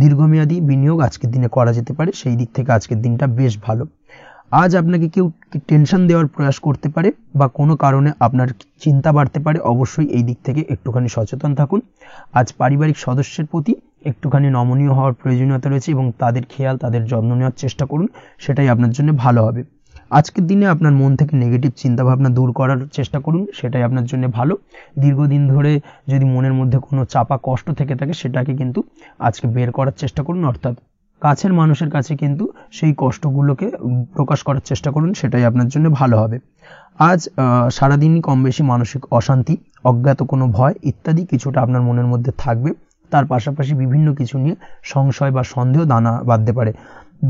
দীর্ঘমেয়াদী বিনিয়োগ আজকের দিনে করা যেতে পারে, সেই দিক থেকে আজকের দিনটা বেশ ভালো। আজ আপনাকে কেউ টেনশন দেওয়ার প্রয়াস করতে পারে বা কোনো কারণে আপনার চিন্তা বাড়তে পারে, অবশ্যই এই দিক থেকে একটুখানি সচেতন থাকুন। আজ পারিবারিক সদস্যের প্রতি একটুখানি নমনীয় হওয়ার প্রয়োজনীয়তা রয়েছে এবং তাদের খেয়াল তাদের যত্ন নেওয়ার চেষ্টা করুন, সেটাই আপনার জন্য ভালো হবে। আজকের দিনে আপনার মন থেকে নেগেটিভ চিন্তাভাবনা দূর করার চেষ্টা করুন, সেটাই আপনার জন্য ভালো। দীর্ঘদিন ধরে যদি মনের মধ্যে কোনো চাপা কষ্ট থেকে থাকে সেটাকে কিন্তু আজকে বের করার চেষ্টা করুন, অর্থাৎ কাছের মানুষের কাছে কিন্তু সেই কষ্টগুলোকে প্রকাশ করার চেষ্টা করুন, সেটাই আপনার জন্য ভালো হবে। আজ সারাদিনই কম বেশি মানসিক অশান্তি, অজ্ঞাত কোনো ভয় ইত্যাদি কিছুটা আপনার মনের মধ্যে থাকবে। তার পাশাপাশি বিভিন্ন কিছু নিয়ে সংশয় বা সন্দেহ দানা বাঁধতে পারে।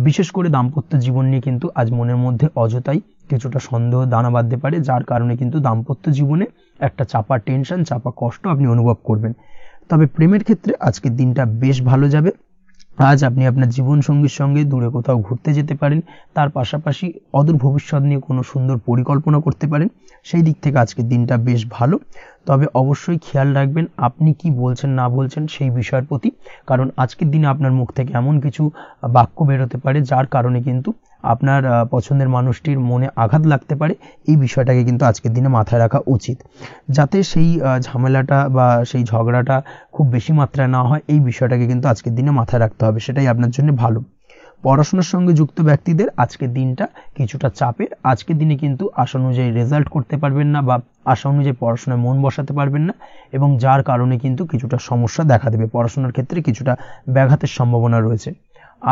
বিশেষ করে দাম্পত্য জীবন নিয়ে কিন্তু আজ মনের মধ্যে অযথাই কিছুটা সন্দেহ দানা বাঁধতে পারে, যার কারণে কিন্তু দাম্পত্য জীবনে একটা চাপা টেনশন, চাপা কষ্ট আপনি অনুভব করবেন। তবে প্রেমের ক্ষেত্রে আজকের দিনটা বেশ ভালো যাবে। আজ আপনি আপনার জীবনসঙ্গীর সঙ্গে দূরে কোথাও ঘুরতে যেতে পারেন, তার পাশাপাশি অদূর ভবিষ্যৎ নিয়ে কোনো সুন্দর পরিকল্পনা করতে পারেন, সেই দিক থেকে আজকের দিনটা বেশ ভালো। তবে অবশ্যই খেয়াল রাখবেন আপনি কি বলছেন না বলছেন সেই বিষয়ের প্রতি, কারণ আজকের দিনে আপনার মুখ থেকে এমন কিছু বাক্য বেরোতে পারে যার কারণে কিন্তু আপনার পছন্দের মানুষটির মনে আঘাত লাগতে পারে। এই বিষয়টাকে কিন্তু আজকের দিনে মাথায় রাখা উচিত, যাতে সেই ঝামেলাটা বা সেই ঝগড়াটা খুব বেশি মাত্রায় না হয়। এই বিষয়টাকে কিন্তু আজকের দিনে মাথায় রাখতে হবে, সেটাই আপনার জন্য ভালো। পড়াশোনার সঙ্গে যুক্ত ব্যক্তিদের আজকের দিনটা কিছুটা চাপের। আজকের দিনে কিন্তু আশা অনুযায়ী রেজাল্ট করতে পারবেন না বা আশা অনুযায়ী পড়াশোনায় মন বসাতে পারবেন না, এবং যার কারণে কিন্তু কিছুটা সমস্যা দেখা দেবে। পড়াশোনার ক্ষেত্রে কিছুটা ব্যাঘাতের সম্ভাবনা রয়েছে।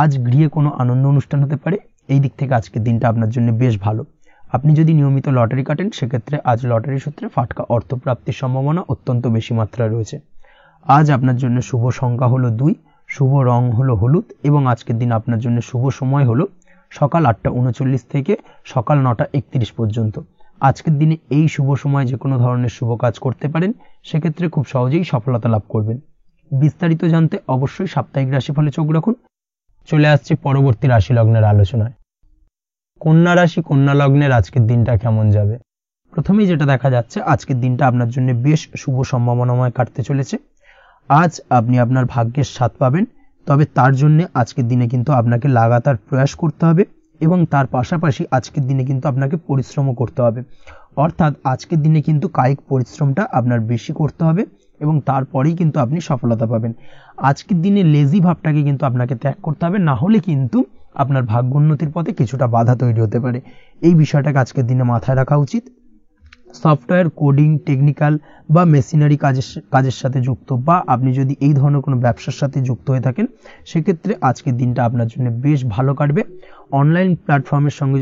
আজ গৃহে কোনো আনন্দ অনুষ্ঠান হতে পারে, এই দিক থেকে আজকের দিনটা আপনার জন্য বেশ ভালো। আপনি যদি নিয়মিত লটারি কাটেন সেক্ষেত্রে আজ লটারি সূত্রে ফাটকা অর্থপ্রাপ্তির সম্ভাবনা অত্যন্ত বেশি মাত্রায় রয়েছে। আজ আপনার জন্য শুভ সংখ্যা হলো 2, শুভ রং হলো হলুদ, এবং আজকের দিন আপনার জন্য শুভ সময় হলো সকাল 8:39 থেকে সকাল 9:31 পর্যন্ত। আজকের দিনে এই শুভ সময় যে কোনো ধরনের শুভ কাজ করতে পারেন, সেক্ষেত্রে খুব সহজেই সফলতা লাভ করবেন। বিস্তারিত জানতে অবশ্যই সাপ্তাহিক রাশিফলে চোখ রাখুন। চলে আসছে পরবর্তী রাশি লগ্নের আলোচনায়। কন্যা রাশি, কন্যা লগ্নের আজকের দিনটা কেমন যাবে? প্রথমেই যেটা দেখা যাচ্ছে আজকের দিনটা আপনার জন্য বেশ শুভ সম্ভাবনাময় কাটতে চলেছে। আজ আপনি আপনার ভাগ্যের স্বাদ পাবেন, তবে তার জন্য আজকের দিনে কিন্তু আপনাকে লাগাতার প্রয়াস করতে হবে, এবং তার পাশাপাশি আজকের দিনে কিন্তু আপনাকে পরিশ্রমও করতে হবে। অর্থাৎ আজকের দিনে কিন্তু কায়িক পরিশ্রমটা আপনার বেশি করতে হবে এবং তারপরেই কিন্তু আপনি সফলতা পাবেন। আজকের দিনে লেজি ভাবটাকে কিন্তু আপনাকে ত্যাগ করতে হবে, না হলে কিন্তু আপনার ভাগ্যোন্নতির পথে কিছুটা বাধা তৈরি হতে পারে। এই বিষয়টাকে আজকের দিনে মাথায় রাখা উচিত। সফটওয়্যার, কোডিং, টেকনিক্যাল বা মেশিনারি কাজের সাথে যুক্ত, বা আপনি যদি এই ধরনের কোনো ব্যবসার সাথে যুক্ত হয়ে থাকেন সেক্ষেত্রে আজকের দিনটা আপনার জন্য বেশ ভালো কাটবে। অনলাইন প্ল্যাটফর্মের সঙ্গে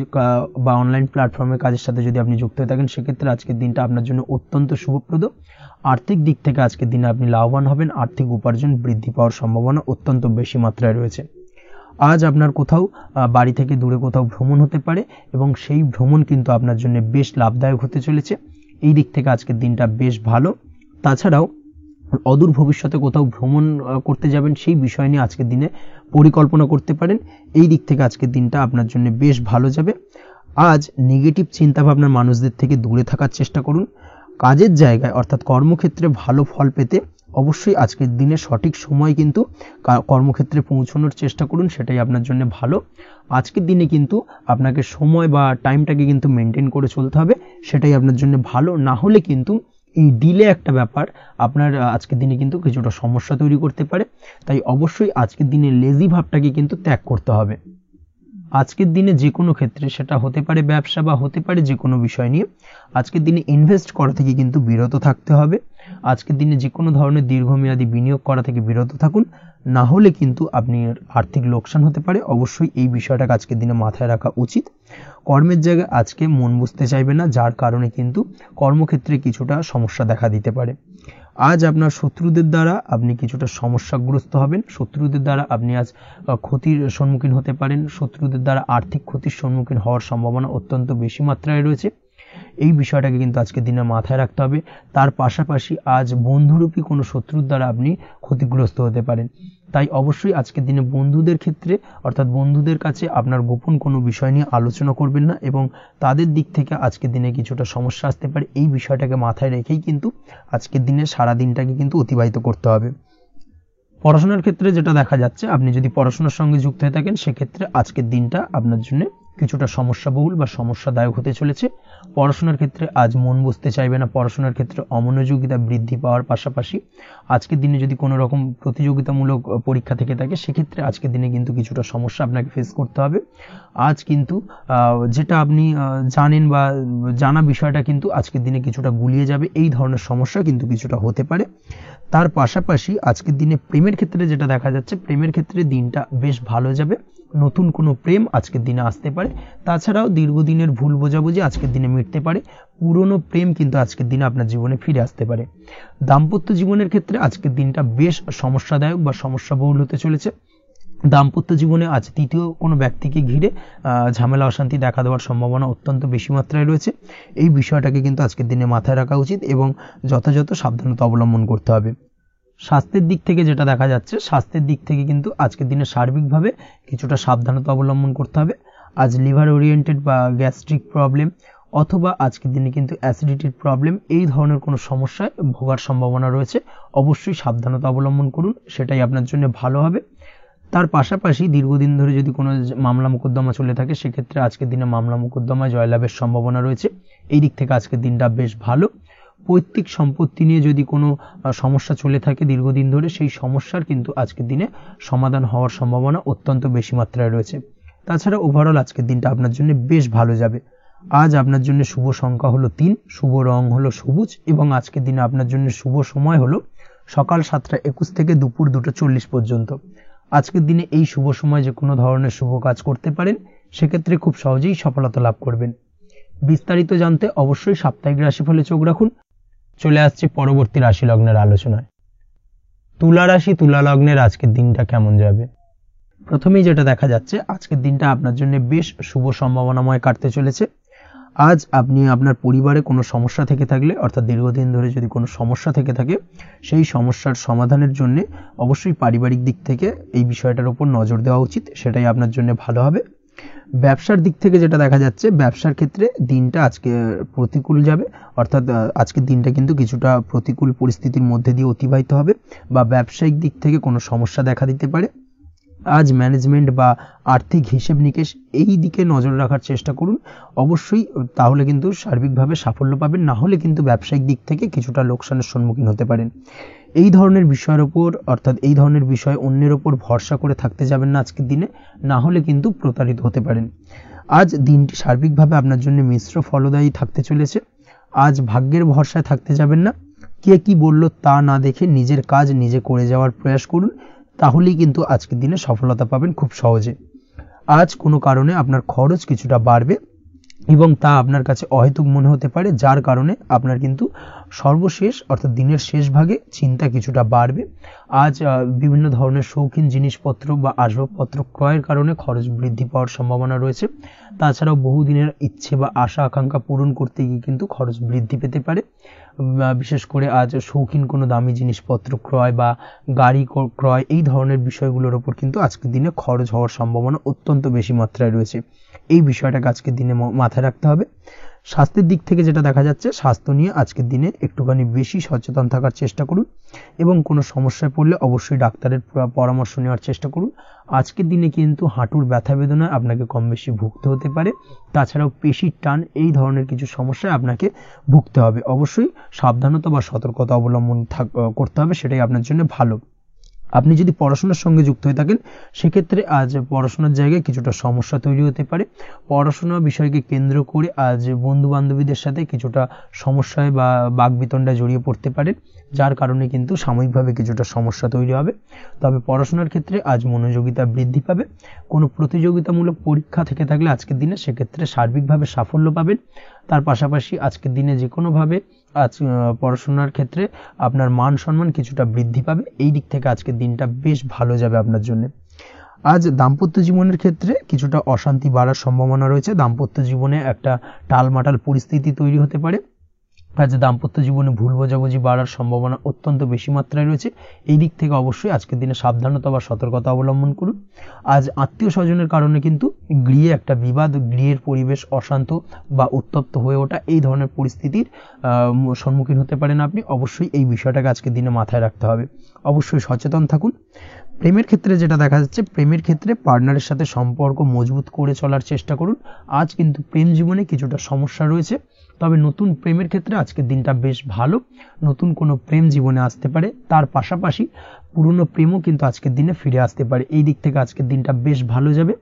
বা অনলাইন প্ল্যাটফর্মের কাজের সাথে যদি আপনি যুক্ত হয়ে থাকেন সেক্ষেত্রে আজকের দিনটা আপনার জন্য অত্যন্ত শুভপ্রদ। আর্থিক দিক থেকে আজকের দিনে আপনি লাভবান হবেন, আর্থিক উপার্জন বৃদ্ধি পাওয়ার সম্ভাবনা অত্যন্ত বেশি মাত্রায় রয়েছে। আজ আপনার কোথাও বাড়ি থেকে দূরে কোথাও ভ্রমণ হতে পারে এবং সেই ভ্রমণ কিন্তু আপনার জন্য বেশ লাভদায়ক হতে চলেছে। এই দিক থেকে আজকের দিনটা বেশ ভালো। তাছাড়াও অদূর ভবিষ্যতে কোথাও ভ্রমণ করতে যাবেন সেই বিষয় নিয়ে আজকের দিনে পরিকল্পনা করতে পারেন। এই দিক থেকে আজকের দিনটা আপনার জন্য বেশ ভালো যাবে। আজ নেগেটিভ চিন্তাভাবনার মানুষদের থেকে দূরে থাকার চেষ্টা করুন। কাজের জায়গায় অর্থাৎ কর্মক্ষেত্রে ভালো ফল পেতে অবশ্যই আজকের দিনে সঠিক সময় কিন্তু কর্মক্ষেত্রে পৌঁছানোর চেষ্টা করুন, সেটাই আপনার জন্য ভালো। আজকের দিনে কিন্তু আপনাকে সময় বা টাইমটাকে কিন্তু মেনটেন করে চলতে হবে, সেটাই আপনার জন্য ভালো। না হলে কিন্তু এই ডিলে একটা ব্যাপার আপনার আজকের দিনে কিন্তু কিছুটা সমস্যা তৈরি করতে পারে। তাই অবশ্যই আজকের দিনে লেজি ভাবটাকে কিন্তু ত্যাগ করতে হবে। আজকের দিনে যে কোনো ক্ষেত্রে, সেটা হতে পারে ব্যবসা বা হতে পারে যে কোনো বিষয় নিয়ে, আজকের দিনে ইনভেস্ট করা থেকে কিন্তু বিরত থাকতে হবে। আজকের দিনে যে কোনো ধরনের দীর্ঘমেয়াদী বিনিয়োগ করা থেকে বিরত থাকুন, না হলে কিন্তু আপনি আর্থিক লোকসান হতে পারে। অবশ্যই এই বিষয়টাকে আজকের দিনে মাথায় রাখা উচিত। কর্মের জায়গায় আজকে মন বসতে চাইবে না, যার কারণে কিন্তু কর্মক্ষেত্রে কিছুটা সমস্যা দেখা দিতে পারে। আজ আপনার শত্রুদের দ্বারা আপনি কিছুটা সমস্যাগ্রস্ত হবেন। শত্রুদের দ্বারা আপনি আজ ক্ষতির সম্মুখীন হতে পারেন। শত্রুদের দ্বারা আর্থিক ক্ষতির সম্মুখীন হওয়ার সম্ভাবনা অত্যন্ত বেশি মাত্রায় রয়েছে। এই বিষয়টাকে কিন্তু আজকের দিনে মাথায় রাখতে হবে। তার পাশাপাশি আজ বন্ধুরূপী কোনো শত্রুর দ্বারা আপনি ক্ষতিগ্রস্ত হতে পারেন। তাই অবশ্যই আজকের দিনে বন্ধুদের ক্ষেত্রে অর্থাৎ বন্ধুদের কাছে আপনার গোপন কোনো বিষয় নিয়ে আলোচনা করবেন না, এবং তাদের দিক থেকে আজকের দিনে কিছুটা সমস্যা আসতে পারে। এই বিষয়টাকে মাথায় রেখেই কিন্তু আজকের দিনে সারা দিনটাকে কিন্তু অতিবাহিত করতে হবে। পড়াশোনার ক্ষেত্রে যেটা দেখা যাচ্ছে, আপনি যদি পড়াশোনার সঙ্গে যুক্ত হয়ে থাকেন, সেক্ষেত্রে আজকের দিনটা আপনার জন্য কিছুটা সমস্যাবহুল বা সমস্যাদায়ক হতে চলেছে। পড়াশোনার ক্ষেত্রে আজ মন বসতে চাইবে না। পড়াশোনার ক্ষেত্রে অমনোযোগিতা বৃদ্ধি পাওয়ার পাশাপাশি আজকের দিনে যদি কোনো রকম প্রতিযোগিতামূলক পরীক্ষা থেকে থাকে, সেক্ষেত্রে আজকের দিনে কিন্তু কিছুটা সমস্যা আপনাকে ফেস করতে হবে। আজ কিন্তু যেটা আপনি জানেন বা জানা বিষয়টা কিন্তু আজকের দিনে কিছুটা গুলিয়ে যাবে। এই ধরনের সমস্যা কিন্তু কিছুটা হতে পারে। তার পাশাপাশি আজকের দিনে প্রেমের ক্ষেত্রে যেটা দেখা যাচ্ছে, প্রেমের ক্ষেত্রে দিনটা বেশ ভালো যাবে। নতুন কোনো প্রেম আজকের দিনে আসতে পারে। তাছাড়াও দীর্ঘদিনের ভুল বোঝাবুঝি আজকের দিনে মিটতে পারে। পুরনো প্রেম কিন্তু আজকের দিনে আপনার জীবনে ফিরে আসতে পারে। দাম্পত্য জীবনের ক্ষেত্রে আজকের দিনটা বেশ সমস্যাদায়ক বা সমস্যাবহুল হতে চলেছে। দাম্পত্য জীবনে আজ তৃতীয় কোনো ব্যক্তিকে ঘিরে ঝামেলা অশান্তি দেখা দেওয়ার সম্ভাবনা অত্যন্ত বেশি মাত্রায় রয়েছে। এই বিষয়টাকে কিন্তু আজকের দিনে মাথায় রাখা উচিত এবং যথাযথ সাবধানতা অবলম্বন করতে হবে। স্বাস্থ্যের দিক থেকে যেটা দেখা যাচ্ছে, স্বাস্থ্যের দিক থেকে কিন্তু আজকের দিনে সার্বিকভাবে কিছুটা সাবধানতা অবলম্বন করতে হবে। আজ লিভার ওরিয়েন্টেড বা গ্যাস্ট্রিক প্রবলেম অথবা আজকের দিনে কিন্তু অ্যাসিডিটির প্রবলেম, এই ধরনের কোনো সমস্যায় ভোগার সম্ভাবনা রয়েছে। অবশ্যই সাবধানতা অবলম্বন করুন, সেটাই আপনার জন্য ভালো হবে। তার পাশাপাশি দীর্ঘদিন ধরে যদি কোনো মামলা মোকদ্দমা চলে থাকে, সেক্ষেত্রে আজকের দিনে মামলা মোকদ্দমায় জয়লাভের সম্ভাবনা রয়েছে। এই দিক থেকে আজকের দিনটা বেশ ভালো। পৈতৃক সম্পত্তি নিয়ে যদি কোনো সমস্যা চলে থাকে দীর্ঘদিন ধরে, সেই সমস্যার কিন্তু আজকের দিনে সমাধান হওয়ার সম্ভাবনা অত্যন্ত বেশি মাত্রায় রয়েছে। তাছাড়া ওভারঅল আজকের দিনটা আপনার জন্য বেশ ভালো যাবে। আজ আপনার জন্য শুভ সংখ্যা হলো 3, শুভ রং হলো সবুজ, এবং আজকের দিনে আপনার জন্য শুভ সময় হলো সকাল 7:21 থেকে দুপুর 2:40 পর্যন্ত। আজকের দিনে এই শুভ সময় যে কোনো ধরনের শুভ কাজ করতে পারেন, সেক্ষেত্রে খুব সহজেই সফলতা লাভ করবেন। বিস্তারিত জানতে অবশ্যই সাপ্তাহিক রাশিফলে চোখ রাখুন। চলে আসছে পরবর্তী রাশি লগ্নের আলোচনায়। তুলা রাশি, তুলা লগ্নের আজকের দিনটা কেমন যাবে? প্রথমেই যেটা দেখা যাচ্ছে, আজকের দিনটা আপনার জন্য বেশ শুভ সম্ভাবনাময় কাটতে চলেছে। আজ আপনি আপনার পরিবারে কোনো সমস্যা থেকে থাকলে, অর্থাৎ দীর্ঘদিন ধরে যদি কোনো সমস্যা থেকে থাকে, সেই সমস্যার সমাধানের জন্য অবশ্যই পারিবারিক দিক থেকে এই বিষয়টার উপর নজর দেওয়া উচিত, সেটাই আপনার জন্য ভালো হবে। ব্যবসার দিক থেকে যেটা দেখা যাচ্ছে, ব্যবসার ক্ষেত্রে দিনটা আজকে প্রতিকূল যাবে, অর্থাৎ আজকের দিনটা কিন্তু কিছুটা প্রতিকূল পরিস্থিতির মধ্যে দিয়ে অতিবাহিত হবে বা ব্যবসায়িক দিক থেকে কোনো সমস্যা দেখা দিতে পারে। আজ ম্যানেজমেন্ট বা আর্থিক হিসেব নিকেশ এই দিকে নজর রাখার চেষ্টা করুন। অবশ্যই তাহলে কিন্তু সার্বিকভাবে সাফল্য পাবেন, না হলে কিন্তু ব্যবসায়িক দিক থেকে কিছুটা লোকসানের সম্মুখীন হতে পারেন। এই ধরনের বিষয়ের ওপর, অর্থাৎ এই ধরনের বিষয় অন্যের ওপর ভরসা করে থাকতে যাবেন না আজকের দিনে, না হলে কিন্তু প্রতারিত হতে পারেন। আজ দিনটি সার্বিকভাবে আপনার জন্য মিশ্র ফলদায়ী থাকতে চলেছে। আজ ভাগ্যের ভরসায় থাকতে যাবেন না। কে কি বলল তা না দেখে নিজের কাজ নিজে করে যাওয়ার প্রয়াস করুন, তাহলেই কিন্তু আজকের দিনে সফলতা পাবেন খুব সহজে। আজ কোনো কারণে আপনার খরচ কিছুটা বাড়বে, এবং তা আপনার কাছে অহেতুক মনে হতে পারে, যার কারণে আপনার কিন্তু সর্বশেষ অর্থাৎ দিনের শেষ ভাগে চিন্তা কিছুটা বাড়বে। আজ বিভিন্ন ধরনের শৌখিন জিনিসপত্র বা আসবাবপত্র ক্রয়ের কারণে খরচ বৃদ্ধি পাওয়ার সম্ভাবনা রয়েছে। তাছাড়াও বহুদিনের ইচ্ছে বা আশা আকাঙ্ক্ষা পূরণ করতে গিয়ে কিন্তু খরচ বৃদ্ধি পেতে পারে। বিশেষ করে আজ শৌখিন কোনো দামি জিনিসপত্র ক্রয় বা গাড়ি ক্রয় এই ধরনের বিষয়গুলোর ওপর কিন্তু আজকের দিনে খরচ হওয়ার সম্ভাবনা অত্যন্ত বেশি মাত্রায় রয়েছে। এই বিষয়টাকে আজকের দিনে মাথায় রাখতে হবে। স্বাস্থ্যের দিক থেকে যেটা দেখা যাচ্ছে, স্বাস্থ্য নিয়ে আজকের দিনে একটুখানি বেশি সচেতন থাকার চেষ্টা করুন এবং কোনো সমস্যায় পড়লে অবশ্যই ডাক্তারের পরামর্শ নেওয়ার চেষ্টা করুন। আজকের দিনে কিন্তু হাঁটুর ব্যথা বেদনায় আপনাকে কম বেশি ভুগতে হতে পারে। তাছাড়াও পেশির টান এই ধরনের কিছু সমস্যায় আপনাকে ভুগতে হবে। অবশ্যই সাবধানতা বা সতর্কতা অবলম্বন করতে হবে, সেটাই আপনার জন্য ভালো। আপনি যদি পড়াশোনার সঙ্গে যুক্ত হয়ে থাকেন সেক্ষেত্রে আজ পড়াশোনার জায়গায় কিছুটা সমস্যা তৈরি হতে পারে। পড়াশোনা বিষয়কে কেন্দ্র করে আজ বন্ধু বান্ধবীদের সাথে কিছুটা সমস্যায় বা বাকবিতণ্ডায় জড়িয়ে পড়তে পারেন, যার কারণে কিন্তু সাময়িকভাবে কিছুটা সমস্যা তৈরি হবে। তবে পড়াশোনার ক্ষেত্রে আজ মনোযোগিতা বৃদ্ধি পাবে। কোনো প্রতিযোগিতামূলক পরীক্ষা থেকে থাকলে আজকের দিনে সেক্ষেত্রে সার্বিকভাবে সাফল্য পাবেন। তার পাশাপাশি আজকের দিনে যে কোনোভাবে আজ পড়াশোনার ক্ষেত্রে আপনার মান সম্মান কিছুটা বৃদ্ধি পাবে। এই দিক থেকে আজকের দিনটা বেশ ভালো যাবে আপনার জন্য। আজ দাম্পত্য জীবনের ক্ষেত্রে কিছুটা অশান্তি বাড়ার সম্ভাবনা রয়েছে। দাম্পত্য জীবনে একটা টালমাটাল পরিস্থিতি তৈরি হতে পারে। আজ দাম্পত্য জীবনে ভুল বোঝাবুঝি বাড়ার সম্ভাবনা অত্যন্ত বেশি মাত্রায় রয়েছে। এই দিক থেকে অবশ্যই আজকের দিনে সাবধানতা বা সতর্কতা অবলম্বন করুন। আজ আত্মীয় স্বজনের কারণে কিন্তু গৃহে একটা বিবাদ, গৃহের পরিবেশ অশান্ত বা উত্তপ্ত হয়ে ওঠা এই ধরনের পরিস্থিতির সম্মুখীন হতে পারেন আপনি। অবশ্যই এই বিষয়টাকে আজকের দিনে মাথায় রাখতে হবে। অবশ্যই সচেতন থাকুন। প্রেমের ক্ষেত্রে যেটা দেখা যাচ্ছে, প্রেমের ক্ষেত্রে পার্টনারের সাথে সম্পর্ক মজবুত করে চলার চেষ্টা করুন। আজ কিন্তু প্রেম জীবনে কিছুটা সমস্যা রয়েছে, তবে নতুন প্রেমের ক্ষেত্রে আজকের দিনটা বেশ ভালো। নতুন কোনো প্রেম জীবনে আসতে পারে, তার পাশাপাশি পুরনো প্রেমও কিন্তু আজকের দিনে ফিরে আসতে পারে। এই দিক থেকে আজকের দিনটা বেশ ভালো যাবে।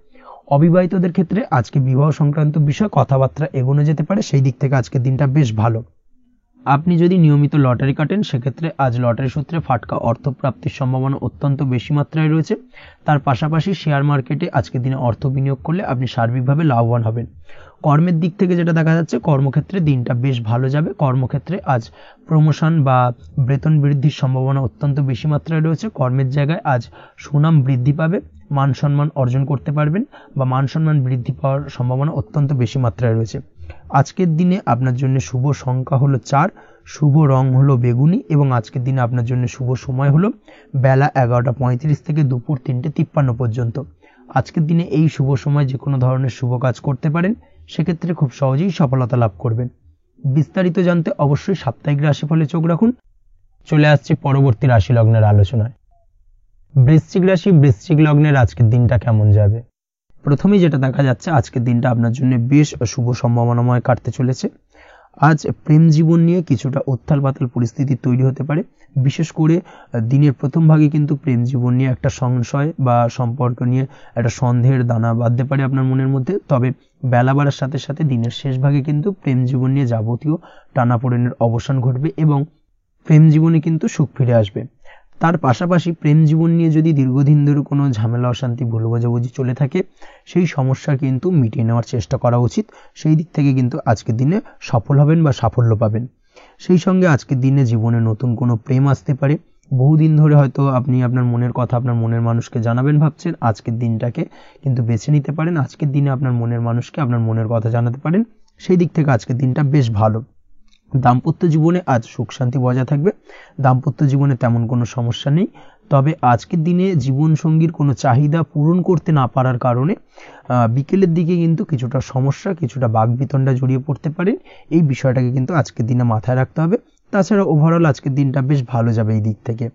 অবিবাহিতদের ক্ষেত্রে আজকে বিবাহ সংক্রান্ত বিষয় কথাবার্তা এগোনো যেতে পারে, সেই দিক থেকে আজকের দিনটা বেশ ভালো। আপনি যদি নিয়মিত লটারি কাটেন সেক্ষেত্রে আজ লটারি সূত্রে ফাটকা অর্থপ্রাপ্তির সম্ভাবনা অত্যন্ত বেশি মাত্রায় রয়েছে। তার পাশাপাশি শেয়ার মার্কেটে আজকের দিনে অর্থ বিনিয়োগ করলে আপনি সার্বিকভাবে লাভবান হবেন। কর্মের দিক থেকে যেটা দেখা যাচ্ছে, কর্মক্ষেত্রে দিনটা বেশ ভালো যাবে। কর্মক্ষেত্রে আজ প্রমোশন বা বেতন বৃদ্ধির সম্ভাবনা অত্যন্ত বেশি মাত্রায় রয়েছে। কর্মের জায়গায় আজ সুনাম বৃদ্ধি পাবে, মান সম্মান অর্জন করতে পারবেন বা মান সম্মান বৃদ্ধি পাওয়ার সম্ভাবনা অত্যন্ত বেশি মাত্রায় রয়েছে। আজকের দিনে আপনার জন্য শুভ সংখ্যা হলো 4, শুভ রং হলো বেগুনি এবং আজকের দিনে আপনার জন্য শুভ সময় হলো বেলা 11:35 থেকে দুপুর 3:53 পর্যন্ত। আজকের দিনে এই শুভ সময় যে কোনো ধরনের শুভ কাজ করতে পারেন, সেক্ষেত্রে খুব সহজেই সফলতা লাভ করবেন। বিস্তারিত জানতে অবশ্যই সাপ্তাহিক রাশিফলে চোখ রাখুন। চলে আসছে পরবর্তী রাশি লগ্নের আলোচনায়। বৃশ্চিক রাশি, বৃশ্চিক লগ্নের আজকের দিনটা কেমন যাবে? প্রথমেই যেটা দেখা যাচ্ছে, আজকের দিনটা আপনার জন্য বেশ শুভ সম্ভাবনাময় কাটতে চলেছে। আজ প্রেম জীবন নিয়ে কিছুটা উত্থাল পাতাল পরিস্থিতি তৈরি হতে পারে। বিশেষ করে দিনের প্রথম ভাগে কিন্তু প্রেম জীবন নিয়ে একটা সংশয় বা সম্পর্ক নিয়ে একটা সন্দেহের দানা বাঁধতে পারে আপনার মনের মধ্যে। তবে বেলা বাড়ার সাথে সাথে দিনের শেষ ভাগে কিন্তু প্রেম জীবন নিয়ে যাবতীয় টানাপোড়েনের অবসান ঘটবে এবং প্রেম জীবনে কিন্তু সুখ ফিরে আসবে। তার পাশাপাশি প্রেম জীবন নিয়ে যদি দীর্ঘদিন ধরে কোনো ঝামেলা অশান্তি ভুল বোঝাবুঝি চলে থাকে, সেই সমস্যা কিন্তু মিটিয়ে নেওয়ার চেষ্টা করা উচিত। সেই দিক থেকে কিন্তু আজকের দিনে সফল হবেন বা সাফল্য পাবেন। সেই সঙ্গে আজকের দিনে জীবনে নতুন কোনো প্রেম আসতে পারে। বহুদিন ধরে হয়তো আপনি আপনার মনের কথা আপনার মনের মানুষকে জানাবেন ভাবছেন, আজকের দিনটাকে কিন্তু বেছে নিতে পারেন। আজকের দিনে আপনার মনের মানুষকে আপনার মনের কথা জানাতে পারেন। সেই দিক থেকে আজকের দিনটা বেশ ভালো। দাম্পত্য জীবনে আজ সুখ শান্তি বজায় থাকবে। দাম্পত্য জীবনে তেমন কোনো সমস্যা নেই। তবে আজকের দিনে জীবন সঙ্গীর কোনো চাহিদা পূরণ করতে না পারার কারণে বিকেলের দিকে কিন্তু কিছুটা সমস্যা, কিছুটা বাকবিতণ্ডা জড়িয়ে পড়তে পারেন। এই বিষয়টাকে কিন্তু আজকের দিনে মাথায় রাখতে হবে। তাছাড়া ওভারঅল আজকের দিনটা বেশ ভালো যাবে এই দিক থেকে।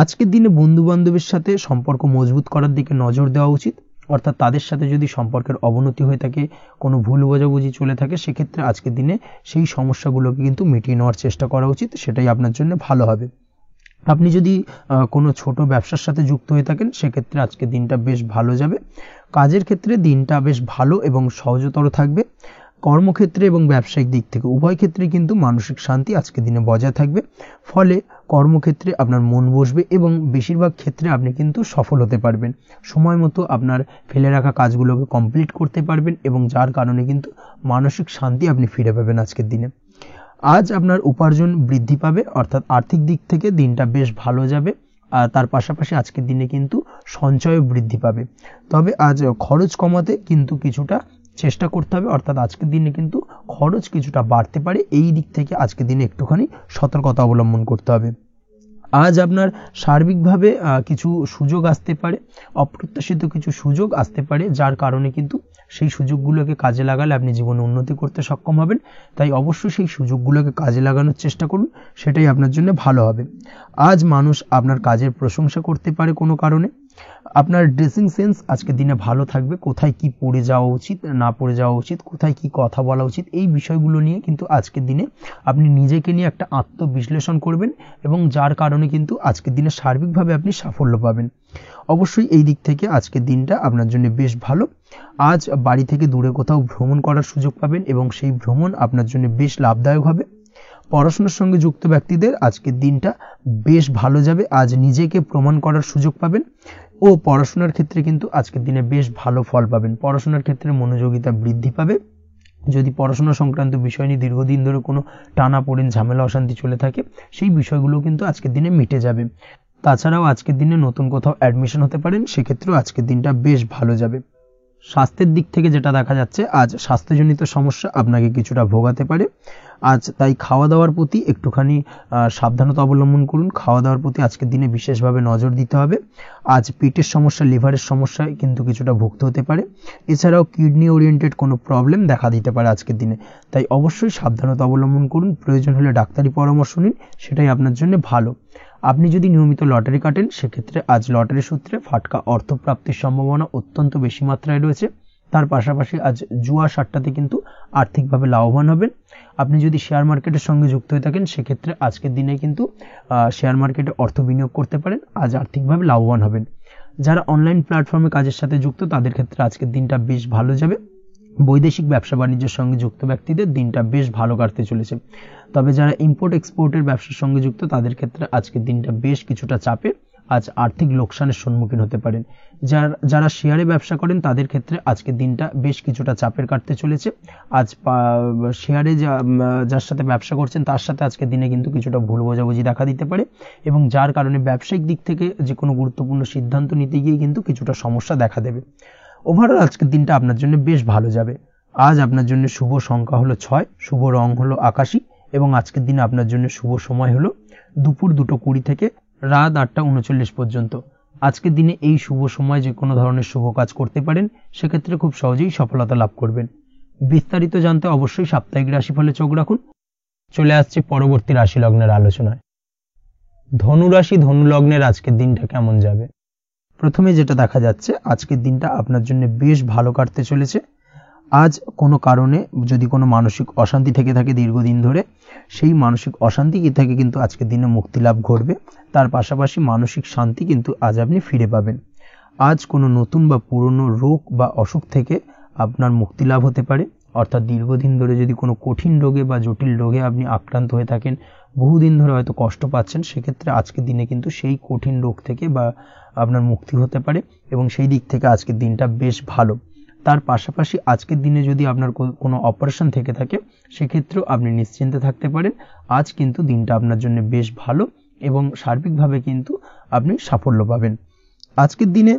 আজকের দিনে বন্ধু বান্ধবের সাথে সম্পর্ক মজবুত করার দিকে নজর দেওয়া উচিত। অর্থাৎ তাদের সাথে যদি সম্পর্কের অবনতি হয়ে থাকে, কোনো ভুল বোঝাবুঝি চলে থাকে, সেক্ষেত্রে আজকের দিনে সেই সমস্যাগুলোকে কিন্তু মিটিয়ে নেওয়ার চেষ্টা করা উচিত। সেটাই আপনার জন্য ভালো হবে। আপনি যদি কোনো ছোট ব্যবসার সাথে যুক্ত হয়ে থাকেন, সেক্ষেত্রে আজকের দিনটা বেশ ভালো যাবে। কাজের ক্ষেত্রে দিনটা বেশ ভালো এবং সহজতর থাকবে। কর্মক্ষেত্রে এবং ব্যবসায়িক দিক থেকে উভয় ক্ষেত্রে কিন্তু মানসিক শান্তি আজকের দিনে বজায় থাকবে। ফলে কর্মক্ষেত্রে আপনার মন বসবে এবং বেশিরভাগ ক্ষেত্রে আপনি কিন্তু সফল হতে পারবেন। সময় মতো আপনার ফেলে রাখা কাজগুলোকে কমপ্লিট করতে পারবেন এবং যার কারণে কিন্তু মানসিক শান্তি আপনি ফিরে পাবেন আজকের দিনে। আজ আপনার উপার্জন বৃদ্ধি পাবে, অর্থাৎ আর্থিক দিক থেকে দিনটা বেশ ভালো যাবে। আর তার পাশাপাশি আজকের দিনে কিন্তু সঞ্চয় বৃদ্ধি পাবে। তবে আজ খরচ কমাতে কিন্তু কিছুটা চেষ্টা করতে হবে, অর্থাৎ আজকের দিনে কিন্তু খরচ কিছুটা বাড়তে পারে। এই দিক থেকে আজকের দিনে একটুখানি সতর্কতা অবলম্বন করতে হবে। আজ আপনার সার্বিকভাবে কিছু সুযোগ আসতে পারে, অপ্রত্যাশিত কিছু সুযোগ আসতে পারে, যার কারণে কিন্তু সেই সুযোগগুলোকে কাজে লাগালে আপনি জীবনে উন্নতি করতে সক্ষম হবেন। তাই অবশ্যই সেই সুযোগগুলোকে কাজে লাগানোর চেষ্টা করুন, সেটাই আপনার জন্য ভালো হবে। আজ মানুষ আপনার কাজের প্রশংসা করতে পারে কোনো কারণে। আপনার ড্রেসিং সেন্স আজকের দিনে ভালো থাকবে, কোথায় কি পরে যাওয়া উচিত না পরে যাওয়া উচিত, কোথায় কি কথা বলা উচিত, এই বিষয়গুলো নিয়ে কিন্তু আজকের দিনে আপনি নিজেকে নিয়ে একটা আত্মবিশ্লেষণ করবেন এবং যার কারণে কিন্তু আজকের দিনে সার্বিকভাবে আপনি সাফল্য পাবেন। অবশ্যই এই দিক থেকে আজকের দিনটা আপনার জন্য বেশ ভালো। আজ বাড়ি থেকে দূরে কোথাও ভ্রমণ করার সুযোগ পাবেন এবং সেই ভ্রমণ আপনার জন্য বেশ লাভদায়ক হবে। পড়াশোনার সঙ্গে যুক্ত ব্যক্তিদের আজকের দিনটা বেশ ভালো যাবে। আজ নিজেকে প্রমাণ করার সুযোগ পাবেন ও পড়াশোনার ক্ষেত্রে কিন্তু আজকের দিনে বেশ ভালো ফল পাবেন। পড়াশোনার ক্ষেত্রে মনোযোগিতা বৃদ্ধি পাবে। যদি পড়াশোনা সংক্রান্ত বিষয় নিয়ে দীর্ঘদিন ধরে কোনো টানাপোড়েন ঝামেলা অশান্তি চলে থাকে, সেই বিষয়গুলো কিন্তু আজকের দিনে মিটে যাবে। তাছাড়াও আজকের দিনে নতুন কোথাও অ্যাডমিশন হতে পারেন, সেক্ষেত্রেও আজকের দিনটা বেশ ভালো যাবে। স্বাস্থ্যের দিক থেকে যেটা দেখা যাচ্ছে, আজ স্বাস্থ্যজনিত সমস্যা আপনাকে কিছুটা ভোগাতে পারে। আজ তাই খাওয়া দাওয়ার প্রতি একটুখানি সাবধানতা অবলম্বন করুন। খাওয়া দাওয়ার প্রতি আজকের দিনে বিশেষভাবে নজর দিতে হবে। আজ পেটের সমস্যা, লিভারের সমস্যায় কিন্তু কিছুটা ভুগতে হতে পারে। এছাড়াও কিডনি ওরিয়েন্টেড কোনো প্রবলেম দেখা দিতে পারে আজকের দিনে। তাই অবশ্যই সাবধানতা অবলম্বন করুন। প্রয়োজন হলে ডাক্তারি পরামর্শ নিন, সেটাই আপনার জন্য ভালো। আপনি যদি নিয়মিত লটারি কাটেন, সেক্ষেত্রে আজ লটারি সূত্রে ফাটকা অর্থপ্রাপ্তির সম্ভাবনা অত্যন্ত বেশি মাত্রায় রয়েছে। তার পাশাপাশি আজ জুয়া সাট্টাতে কিন্তু আর্থিকভাবে লাভবান হবেন। আপনি যদি শেয়ার মার্কেটের সঙ্গে যুক্ত হয়ে থাকেন, সেক্ষেত্রে আজকের দিনে কিন্তু শেয়ার মার্কেটে অর্থ বিনিয়োগ করতে পারেন, আজ আর্থিকভাবে লাভবান হবেন। যারা অনলাইন প্ল্যাটফর্মে কাজের সাথে যুক্ত, তাদের ক্ষেত্রে আজকের দিনটা বেশ ভালো যাবে। বৈদেশিক ব্যবসা বাণিজ্যের সঙ্গে যুক্ত ব্যক্তিদের দিনটা বেশ ভালো কাটতে চলেছে। তবে যারা ইম্পোর্ট এক্সপোর্টের ব্যবসার সঙ্গে যুক্ত, তাদের ক্ষেত্রে আজকের দিনটা বেশ কিছুটা চাপের। আজ আর্থিক লোকসানের সম্মুখীন হতে পারেন। যারা শেয়ারে ব্যবসা করেন, তাদের ক্ষেত্রে আজকের দিনটা বেশ কিছুটা চাপের কাটতে চলেছে। আজ শেয়ারে যার সাথে ব্যবসা করছেন, তার সাথে আজকের দিনে কিন্তু কিছুটা ভুল বোঝাবুঝি দেখা দিতে পারে এবং যার কারণে ব্যবসায়িক দিক থেকে যে কোনো গুরুত্বপূর্ণ সিদ্ধান্ত নিতে গিয়ে কিন্তু কিছুটা সমস্যা দেখা দেবে। ওভারঅল আজকের দিনটা আপনার জন্য বেশ ভালো যাবে। আজ আপনার জন্য শুভ সংখ্যা হলো 6, শুভ রং হলো আকাশী এবং আজকের দিনে আপনার জন্য শুভ সময় হলো দুপুর 2:20 থেকে রাত 8:39 পর্যন্ত। আজকের দিনে এই শুভ সময় যে কোনো ধরনের শুভ কাজ করতে পারেন, সেক্ষেত্রে খুব সহজেই সফলতা লাভ করবেন। বিস্তারিত জানতে অবশ্যই সাপ্তাহিক রাশিফলে চোখ রাখুন। চলে আসছে পরবর্তী রাশি লগ্নের আলোচনায়। ধনু রাশি, ধনু লগ্নের আজকের দিনটা কেমন যাবে? প্রথমে যেটা দেখা যাচ্ছে, আজকের দিনটা আপনার জন্য বেশ ভালো কাটতে চলেছে। আজ কোনো কারণে যদি কোনো মানসিক অশান্তি থেকে থাকে দীর্ঘদিন ধরে, সেই মানসিক অশান্তি থেকে কিন্তু আজকের দিনে মুক্তি লাভ ঘটবে। তার পাশাপাশি মানসিক শান্তি কিন্তু আজ আপনি ফিরে পাবেন। আজ কোনো নতুন বা পুরনো রোগ বা অসুখ থেকে আপনার মুক্তি লাভ হতে পারে। অর্থাৎ দীর্ঘদিন ধরে যদি কোনো কঠিন রোগে বা জটিল রোগে আপনি আক্রান্ত হয়ে থাকেন, বহুদিন ধরে হয়তো কষ্ট পাচ্ছেন, সেক্ষেত্রে আজকের দিনে কিন্তু সেই কঠিন রোগ থেকে বা আপনার মুক্তি হতে পারে এবং সেই দিক থেকে আজকের দিনটা বেশ ভালো। তার পাশাপাশি আজকের দিনে যদি আপনার কোনো অপারেশন থেকে থাকে, সেক্ষেত্রেও আপনি নিশ্চিন্তে থাকতে পারেন। আজ কিন্তু দিনটা আপনার জন্য বেশ ভালো এবং সার্বিকভাবে কিন্তু আপনি সাফল্য পাবেন। আজকের দিনে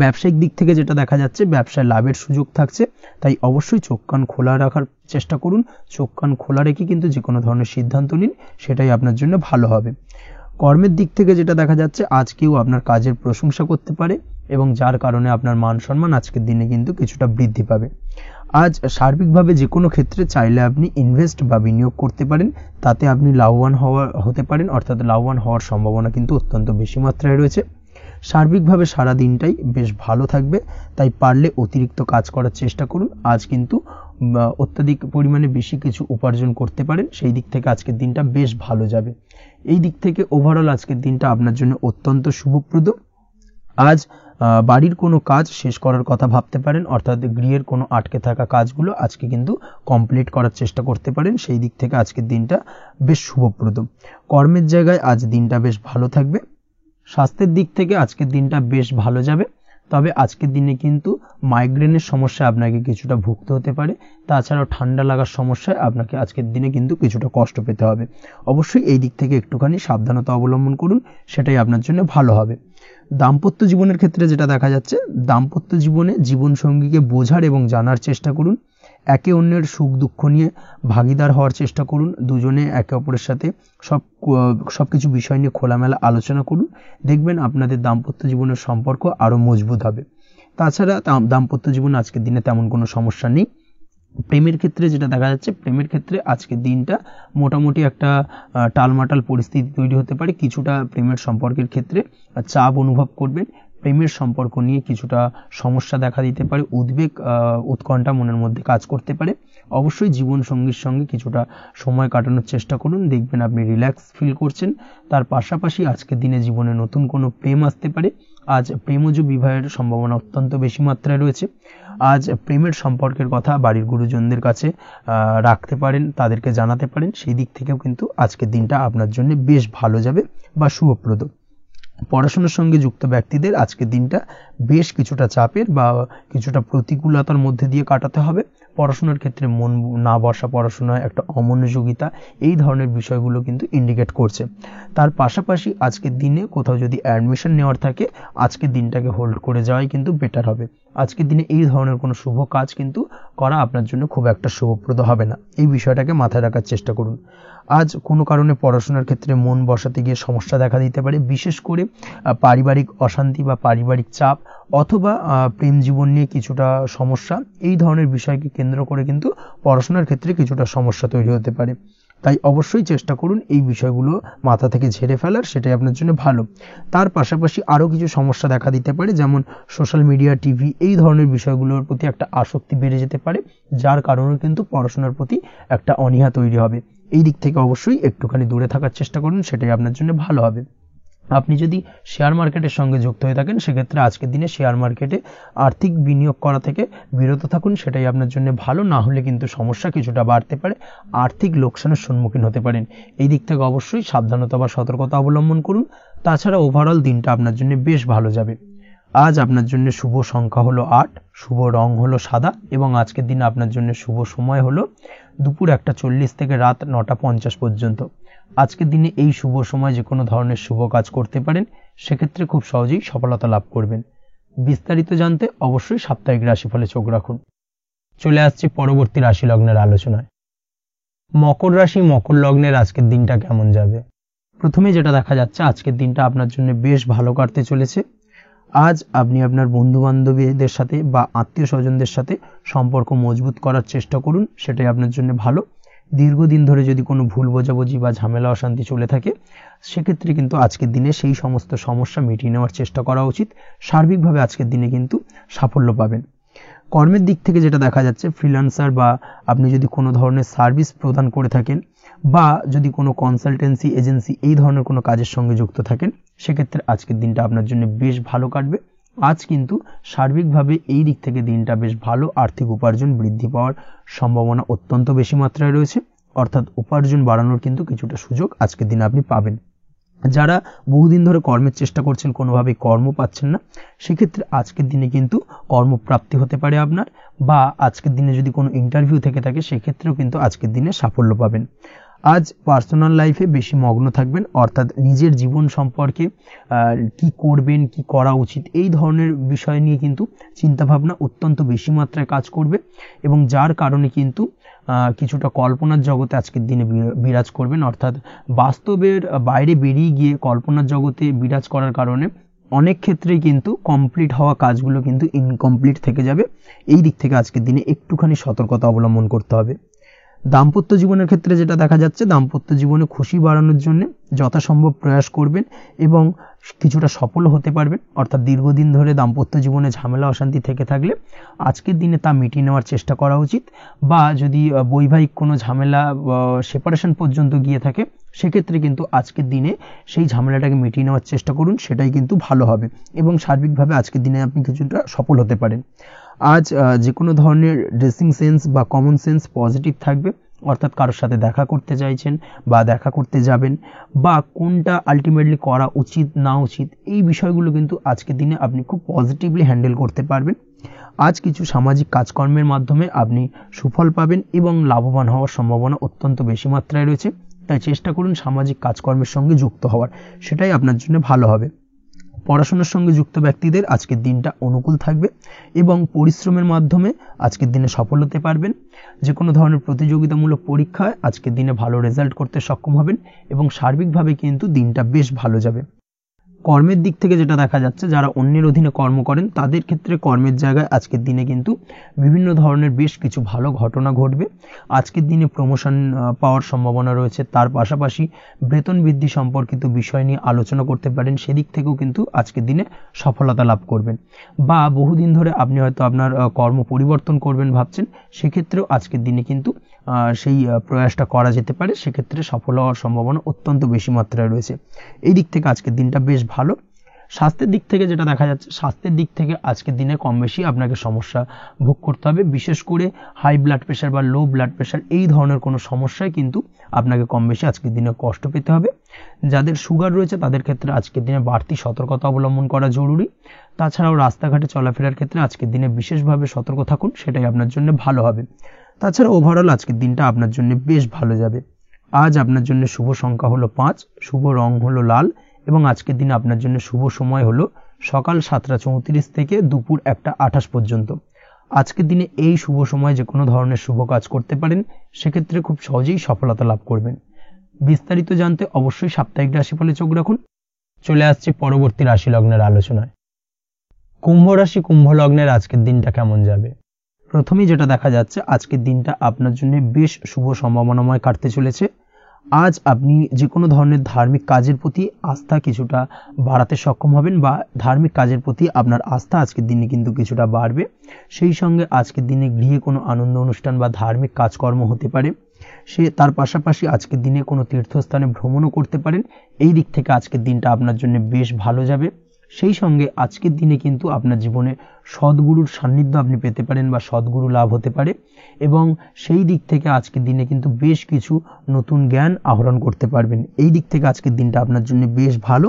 ব্যবসায়িক দিক থেকে যেটা দেখা যাচ্ছে, ব্যবসায় লাভের সুযোগ থাকছে। তাই অবশ্যই চোখ কান খোলা রাখার চেষ্টা করুন। চোখ কান খোলা রেখে কিন্তু যে কোনো ধরনের সিদ্ধান্ত নিন, সেটাই আপনার জন্য ভালো হবে। কর্মের দিক থেকে যেটা দেখা যাচ্ছে, আজ কেউ আপনার কাজের প্রশংসা করতে পারে এবং যার কারণে আপনার মান সম্মান আজকের দিনে কিন্তু কিছুটা বৃদ্ধি পাবে। আজ সার্বিকভাবে যে কোনো ক্ষেত্রে চাইলে আপনি ইনভেস্ট বা বিনিয়োগ করতে পারেন, তাতে আপনি লাভবান হতে পারেন। অর্থাৎ লাভবান হওয়ার সম্ভাবনা কিন্তু অত্যন্ত বেশি মাত্রায় রয়েছে। সার্বিকভাবে সারা দিনটাই বেশ ভালো থাকবে। তাই পারলে অতিরিক্ত কাজ করার চেষ্টা করুন। আজ কিন্তু অত্যাধিক পরিমাণে বেশি কিছু উপার্জন করতে পারেন। সেই দিক থেকে আজকের দিনটা বেশ ভালো যাবে। এই দিক থেকে ওভারঅল আজকের দিনটা আপনার জন্য অত্যন্ত শুভপ্রদ। আজ বাড়ির কোনো কাজ শেষ করার কথা ভাবতে পারেন, অর্থাৎ গৃহের কোনো আটকে থাকা কাজগুলো আজকে কিন্তু কমপ্লিট করার চেষ্টা করতে পারেন। সেই দিক থেকে আজকের দিনটা বেশ শুভপ্রদ। কর্মের জায়গায় আজ দিনটা বেশ ভালো থাকবে। স্বাস্থ্যের দিক থেকে আজকের দিনটা বেশ ভালো যাবে, তবে আজকের দিনে কিন্তু মাইগ্রেনের সমস্যা আপনাকে কিছুটা ভুগতে হতে পারে। তাছাড়াও ঠান্ডা লাগার সমস্যায় আপনাকে আজকের দিনে কিন্তু কিছুটা কষ্ট পেতে হবে। অবশ্যই এই দিক থেকে একটুখানি সাবধানতা অবলম্বন করুন, সেটাই আপনার জন্য ভালো হবে। দাম্পত্য জীবনের ক্ষেত্রে যেটা দেখা যাচ্ছে, দাম্পত্য জীবনে জীবনসঙ্গীকে বোঝার এবং জানার চেষ্টা করুন। একে অন্যের সুখ দুঃখ নিয়ে ভাগিদার হওয়ার চেষ্টা করুন। দুজনে একে অপরের সাথে সবকিছু বিষয় নিয়ে খোলামেলা আলোচনা করুন। দেখবেন আপনাদের দাম্পত্য জীবনের সম্পর্ক আরো মজবুত হবে। তাছাড়া দাম্পত্য জীবনে আজকের দিনে তেমন কোনো সমস্যা নেই। প্রেমের ক্ষেত্রে যেটা দেখা যাচ্ছে, প্রেমের ক্ষেত্রে আজকের দিনটা মোটামুটি একটা টালমাটাল পরিস্থিতি তৈরি হতে পারে। কিছুটা প্রেমের সম্পর্কের ক্ষেত্রে চাপ অনুভব করবেন। প্রেমের সম্পর্ক নিয়ে কিছুটা সমস্যা দেখা দিতে পারে, উদ্বেগ উৎকণ্ঠা মনের মধ্যে কাজ করতে পারে। অবশ্যই জীবন সঙ্গীর সঙ্গে কিছুটা সময় কাটানোর চেষ্টা করুন, দেখবেন আপনি রিল্যাক্স ফিল করছেন। তার পাশাপাশি আজকের দিনে জীবনে নতুন কোনো প্রেম আসতে পারে। আজ প্রেমজ বিবাহের সম্ভাবনা অত্যন্ত বেশি মাত্রায় রয়েছে। আজ প্রেমের সম্পর্কের কথা বাড়ির গুরুজনদের কাছে রাখতে পারেন, তাদেরকে জানাতে পারেন। সেই দিক থেকেও কিন্তু আজকের দিনটা আপনার জন্য বেশ ভালো যাবে বা শুভপ্রদ। পড়াশোনার সঙ্গে যুক্ত ব্যক্তিদের আজকের দিনটা বেশ কিছুটা চাপের বা কিছুটা প্রতিকূলতার মধ্যে দিয়ে কাটাতে হবে। পড়াশোনার ক্ষেত্রে মন না বসা, পড়াশোনায় একটা অমনোযোগিতা, এই ধরনের বিষয়গুলো কিন্তু ইন্ডিকেট করছে। তার পাশাপাশি আজকের দিনে কোথাও যদি অ্যাডমিশন নেওয়ার থাকে, আজকের দিনটাকে হোল্ড করে যাওয়াই কিন্তু বেটার হবে। আজকের দিনে এই ধরনের কোনো শুভ কাজ কিন্তু করা আপনার জন্য খুব একটা শুভপ্রদ হবে না। এই বিষয়টাকে মাথায় রাখার চেষ্টা করুন। আজ কোনো কারণে পড়াশোনার ক্ষেত্রে মন বসাতে গিয়ে সমস্যা দেখা দিতে পারে, বিশেষ করে পারিবারিক অশান্তি বা পারিবারিক চাপ অথবা প্রেম জীবন নিয়ে কিছুটা সমস্যা, এই ধরনের বিষয়কে কেন্দ্র করে কিন্তু পড়াশোনার ক্ষেত্রে কিছুটা সমস্যা তৈরি হতে পারে। তাই অবশ্যই চেষ্টা করুন এই বিষয়গুলো মাথা থেকে ঝেড়ে ফেলার, সেটাই আপনার জন্য ভালো। তার পাশাপাশি আরও কিছু সমস্যা দেখা দিতে পারে, যেমন সোশ্যাল মিডিয়া, টিভি, এই ধরনের বিষয়গুলোর প্রতি একটা আসক্তি বেড়ে যেতে পারে, যার কারণে কিন্তু পড়াশোনার প্রতি একটা অনীহা তৈরি হবে। এই দিক থেকে অবশ্যই একটুখানি দূরে থাকার চেষ্টা করুন, সেটাই আপনার জন্য ভালো হবে। আপনি যদি শেয়ার মার্কেটের সঙ্গে যুক্ত হয়ে থাকেন, সেক্ষেত্রে আজকের দিনে শেয়ার মার্কেটে আর্থিক বিনিয়োগ করা থেকে বিরত থাকুন, সেটাই আপনার জন্য ভালো। না হলে কিন্তু সমস্যা কিছুটা বাড়তে পারে, আর্থিক লোকসানের সম্মুখীন হতে পারেন। এই দিক থেকে অবশ্যই সাবধানতা বা সতর্কতা অবলম্বন করুন। তাছাড়া ওভারঅল দিনটা আপনার জন্য বেশ ভালো যাবে। আজ আপনার জন্য শুভ সংখ্যা হলো 8, শুভ রং হলো সাদা, এবং আজকের দিনে আপনার জন্য শুভ সময় হলো দুপুর 1:40 থেকে রাত 9:50 পর্যন্ত। আজকের দিনে এই শুভ সময় যে কোনো ধরনের শুভ কাজ করতে পারেন, সেক্ষেত্রে খুব সহজেই সফলতা লাভ করবেন। বিস্তারিত জানতে অবশ্যই সাপ্তাহিক রাশিফলে চোখ রাখুন। চলে আসছি পরবর্তী রাশি লগ্নের আলোচনায়। মকর রাশি, মকর লগ্নের আজকের দিনটা কেমন যাবে? প্রথমে যেটা দেখা যাচ্ছে, আজকের দিনটা আপনার জন্য বেশ ভালো কাটতে চলেছে। আজ আপনি আপনার বন্ধু বান্ধবীদের সাথে বা আত্মীয় স্বজনদের সাথে সম্পর্ক মজবুত করার চেষ্টা করুন, সেটাই আপনার জন্য ভালো। দীর্ঘদিন ধরে যদি কোনো ভুল বোঝাবুঝি বা ঝামেলা অশান্তি চলে থাকে, সেক্ষেত্রে কিন্তু আজকের দিনে সেই সমস্ত সমস্যা মিটিয়ে নেওয়ার চেষ্টা করা উচিত। সার্বিকভাবে আজকের দিনে কিন্তু সাফল্য পাবেন। কর্মের দিক থেকে যেটা দেখা যাচ্ছে, ফ্রিল্যান্সার বা আপনি যদি কোনো ধরনের সার্ভিস প্রদান করে থাকেন বা যদি কোনো কনসালটেন্সি এজেন্সি এই ধরনের কোনো কাজের সঙ্গে যুক্ত থাকেন, সেক্ষেত্রে আজকের দিনটা আপনার জন্য বেশ ভালো কাটবে। আজ কিন্তু সার্বিকভাবে এই দিক থেকে দিনটা বেশ ভালো। আর্থিক উপার্জন বৃদ্ধি পাওয়ার সম্ভাবনা অত্যন্ত বেশি মাত্রায় রয়েছে, অর্থাৎ উপার্জন বাড়ানোর কিন্তু কিছুটা সুযোগ আজকের দিনে আপনি পাবেন। যারা বহুদিন ধরে কর্মের চেষ্টা করছেন, কোনোভাবেই কর্ম পাচ্ছেন না, সেক্ষেত্রে আজকের দিনে কিন্তু কর্মপ্রাপ্তি হতে পারে আপনার, বা আজকের দিনে যদি কোনো ইন্টারভিউ থেকে থাকে, সেক্ষেত্রেও কিন্তু আজকের দিনে সাফল্য পাবেন। আজ পার্সোনাল লাইফে বেশি মগ্ন থাকবেন, অর্থাৎ নিজের জীবন সম্পর্কে কি করবেন, কি করা উচিত, এই ধরনের বিষয় নিয়ে কিন্তু চিন্তাভাবনা অত্যন্ত বেশি মাত্রায় কাজ করবে, এবং যার কারণে কিন্তু কিছুটা কল্পনার জগতে আজকের দিনে বিরাজ করবেন। অর্থাৎ বাস্তবের বাইরে বেরিয়ে গিয়ে কল্পনার জগতে বিরাজ করার কারণে অনেক ক্ষেত্রেই কিন্তু কমপ্লিট হওয়া কাজগুলো কিন্তু ইনকমপ্লিট থেকে যাবে। এই দিক থেকে আজকের দিনে একটুখানি সতর্কতা অবলম্বন করতে হবে। দাম্পত্য জীবনের ক্ষেত্রে যেটা দেখা যাচ্ছে, দাম্পত্য জীবনে খুশি বাড়ানোর জন্য যথাসম্ভব প্রয়াস করবেন এবং কিছুটা সফল হতে পারবেন। অর্থাৎ দীর্ঘদিন ধরে দাম্পত্য জীবনে ঝামেলা অশান্তি থেকে থাকলে আজকের দিনে তা মিটিয়ে নেওয়ার চেষ্টা করা উচিত, বা যদি বৈবাহিক কোনো ঝামেলা সেপারেশন পর্যন্ত গিয়ে থাকে সেক্ষেত্রে কিন্তু আজকের দিনে সেই ঝামেলাটাকে মিটিয়ে নেওয়ার চেষ্টা করুন, সেটাই কিন্তু ভালো হবে এবং সার্বিকভাবে আজকের দিনে আপনি কিছুটা সফল হতে পারেন। আজ যে কোনো ধরনের ড্রেসিং সেন্স বা কমন সেন্স পজিটিভ থাকবে, অর্থাৎ কারোর সাথে দেখা করতে চাইছেন বা দেখা করতে যাবেন, বা কোনটা আলটিমেটলি করা উচিত না উচিত, এই বিষয়গুলো কিন্তু আজকের দিনে আপনি খুব পজিটিভলি হ্যান্ডেল করতে পারবেন। আজ কিছু সামাজিক কাজকর্মের মাধ্যমে আপনি সুফল পাবেন এবং লাভবান হওয়ার সম্ভাবনা অত্যন্ত বেশি মাত্রায় রয়েছে, তাই চেষ্টা করুন সামাজিক কাজকর্মের সঙ্গে যুক্ত হওয়ার, সেটাই আপনার জন্য ভালো হবে। পড়াশোনার সঙ্গে যুক্ত ব্যক্তিদের আজকের দিনটা অনুকূল থাকবে এবং পরিশ্রমের মাধ্যমে আজকের দিনে সফল হতে পারবেন। যে কোনো ধরনের প্রতিযোগিতামূলক পরীক্ষায় আজকের দিনে ভালো রেজাল্ট করতে সক্ষম হবেন এবং সার্বিকভাবে কিন্তু দিনটা বেশ ভালো যাবে। কর্মের দিক থেকে যেটা দেখা যাচ্ছে, যারা অন্যের অধীনে কর্ম করেন তাদের ক্ষেত্রে কর্মের জায়গায় আজকের দিনে কিন্তু বিভিন্ন ধরনের বেশ কিছু ভালো ঘটনা ঘটবে। আজকের দিনে প্রমোশন পাওয়ার সম্ভাবনা রয়েছে, তার পাশাপাশি বেতন বৃদ্ধি সম্পর্কিত বিষয় নিয়ে আলোচনা করতে পারেন, সেদিক থেকেও কিন্তু আজকের দিনে সফলতা লাভ করবেন। বা বহুদিন ধরে আপনি হয়তো আপনার কর্ম পরিবর্তন করবেন ভাবছেন, সেক্ষেত্রেও আজকের দিনে কিন্তু সেই প্রয়াসটা করা যেতে পারে, সেক্ষেত্রে সফল হওয়ার সম্ভাবনা অত্যন্ত বেশি মাত্রায় রয়েছে। এই দিক থেকে আজকের দিনটা বেশ ভালো। স্বাস্থ্যের দিক থেকে যেটা দেখা যাচ্ছে, স্বাস্থ্যের দিক থেকে আজকের দিনে কম বেশি আপনাকে সমস্যা ভোগ করতে হবে, বিশেষ করে হাই ব্লাড প্রেশার বা লো ব্লাড প্রেশার এই ধরনের কোনো সমস্যায় কিন্তু আপনাকে কম বেশি আজকের দিনে কষ্ট পেতে হবে। যাদের সুগার রয়েছে তাদের ক্ষেত্রে আজকের দিনে বাড়তি সতর্কতা অবলম্বন করা জরুরি। তাছাড়াও রাস্তাঘাটে চলাফেরার ক্ষেত্রে আজকের দিনে বিশেষভাবে সতর্ক থাকুন, সেটাই আপনার জন্য ভালো হবে। তাছাড়া ওভারঅল আজকের দিনটা আপনার জন্য বেশ ভালো যাবে। আজ আপনার জন্য শুভ সংখ্যা হলো 5, শুভ রং হলো লাল এবং আজকের দিনে আপনার জন্য শুভ সময় হলো সকাল 7:34 থেকে দুপুর 1:28 পর্যন্ত। আজকের দিনে এই শুভ সময় যে কোনো ধরনের শুভ কাজ করতে পারেন, সেক্ষেত্রে খুব সহজেই সফলতা লাভ করবেন। বিস্তারিত জানতে অবশ্যই সাপ্তাহিক রাশিফলে চোখ রাখুন। চলে আসছে পরবর্তী রাশি লগ্নের আলোচনায়। কুম্ভ রাশি কুম্ভ লগ্নের আজকের দিনটা কেমন যাবে? প্রথমেই যেটা দেখা যাচ্ছে, আজকের দিনটা আপনার জন্য বেশ শুভ সম্ভাবনাময় কাটতে চলেছে। আজ আপনি যে কোনো ধরনের ধার্মিক কাজের প্রতি আস্থা কিছুটা বাড়াতে সক্ষম হবেন, বা ধার্মিক কাজের প্রতি আপনার আস্থা আজকের দিনে কিন্তু কিছুটা বাড়বে। সেই সঙ্গে আজকের দিনে গৃহে কোনো আনন্দ অনুষ্ঠান বা ধার্মিক কাজকর্ম হতে পারে, তার পাশাপাশি আজকের দিনে কোনো তীর্থস্থানে ভ্রমণও করতে পারেন। এই দিক থেকে আজকের দিনটা আপনার জন্য বেশ ভালো যাবে। সেই সঙ্গে আজকের দিনে কিন্তু আপনার জীবনে সদ্গুরুর সান্নিধ্য আপনি পেতে পারেন বা সদ্গুরু লাভ হতে পারে, এবং সেই দিক থেকে আজকের দিনে কিন্তু বেশ কিছু নতুন জ্ঞান আহরণ করতে পারবেন। এই দিক থেকে আজকের দিনটা আপনার জন্য বেশ ভালো।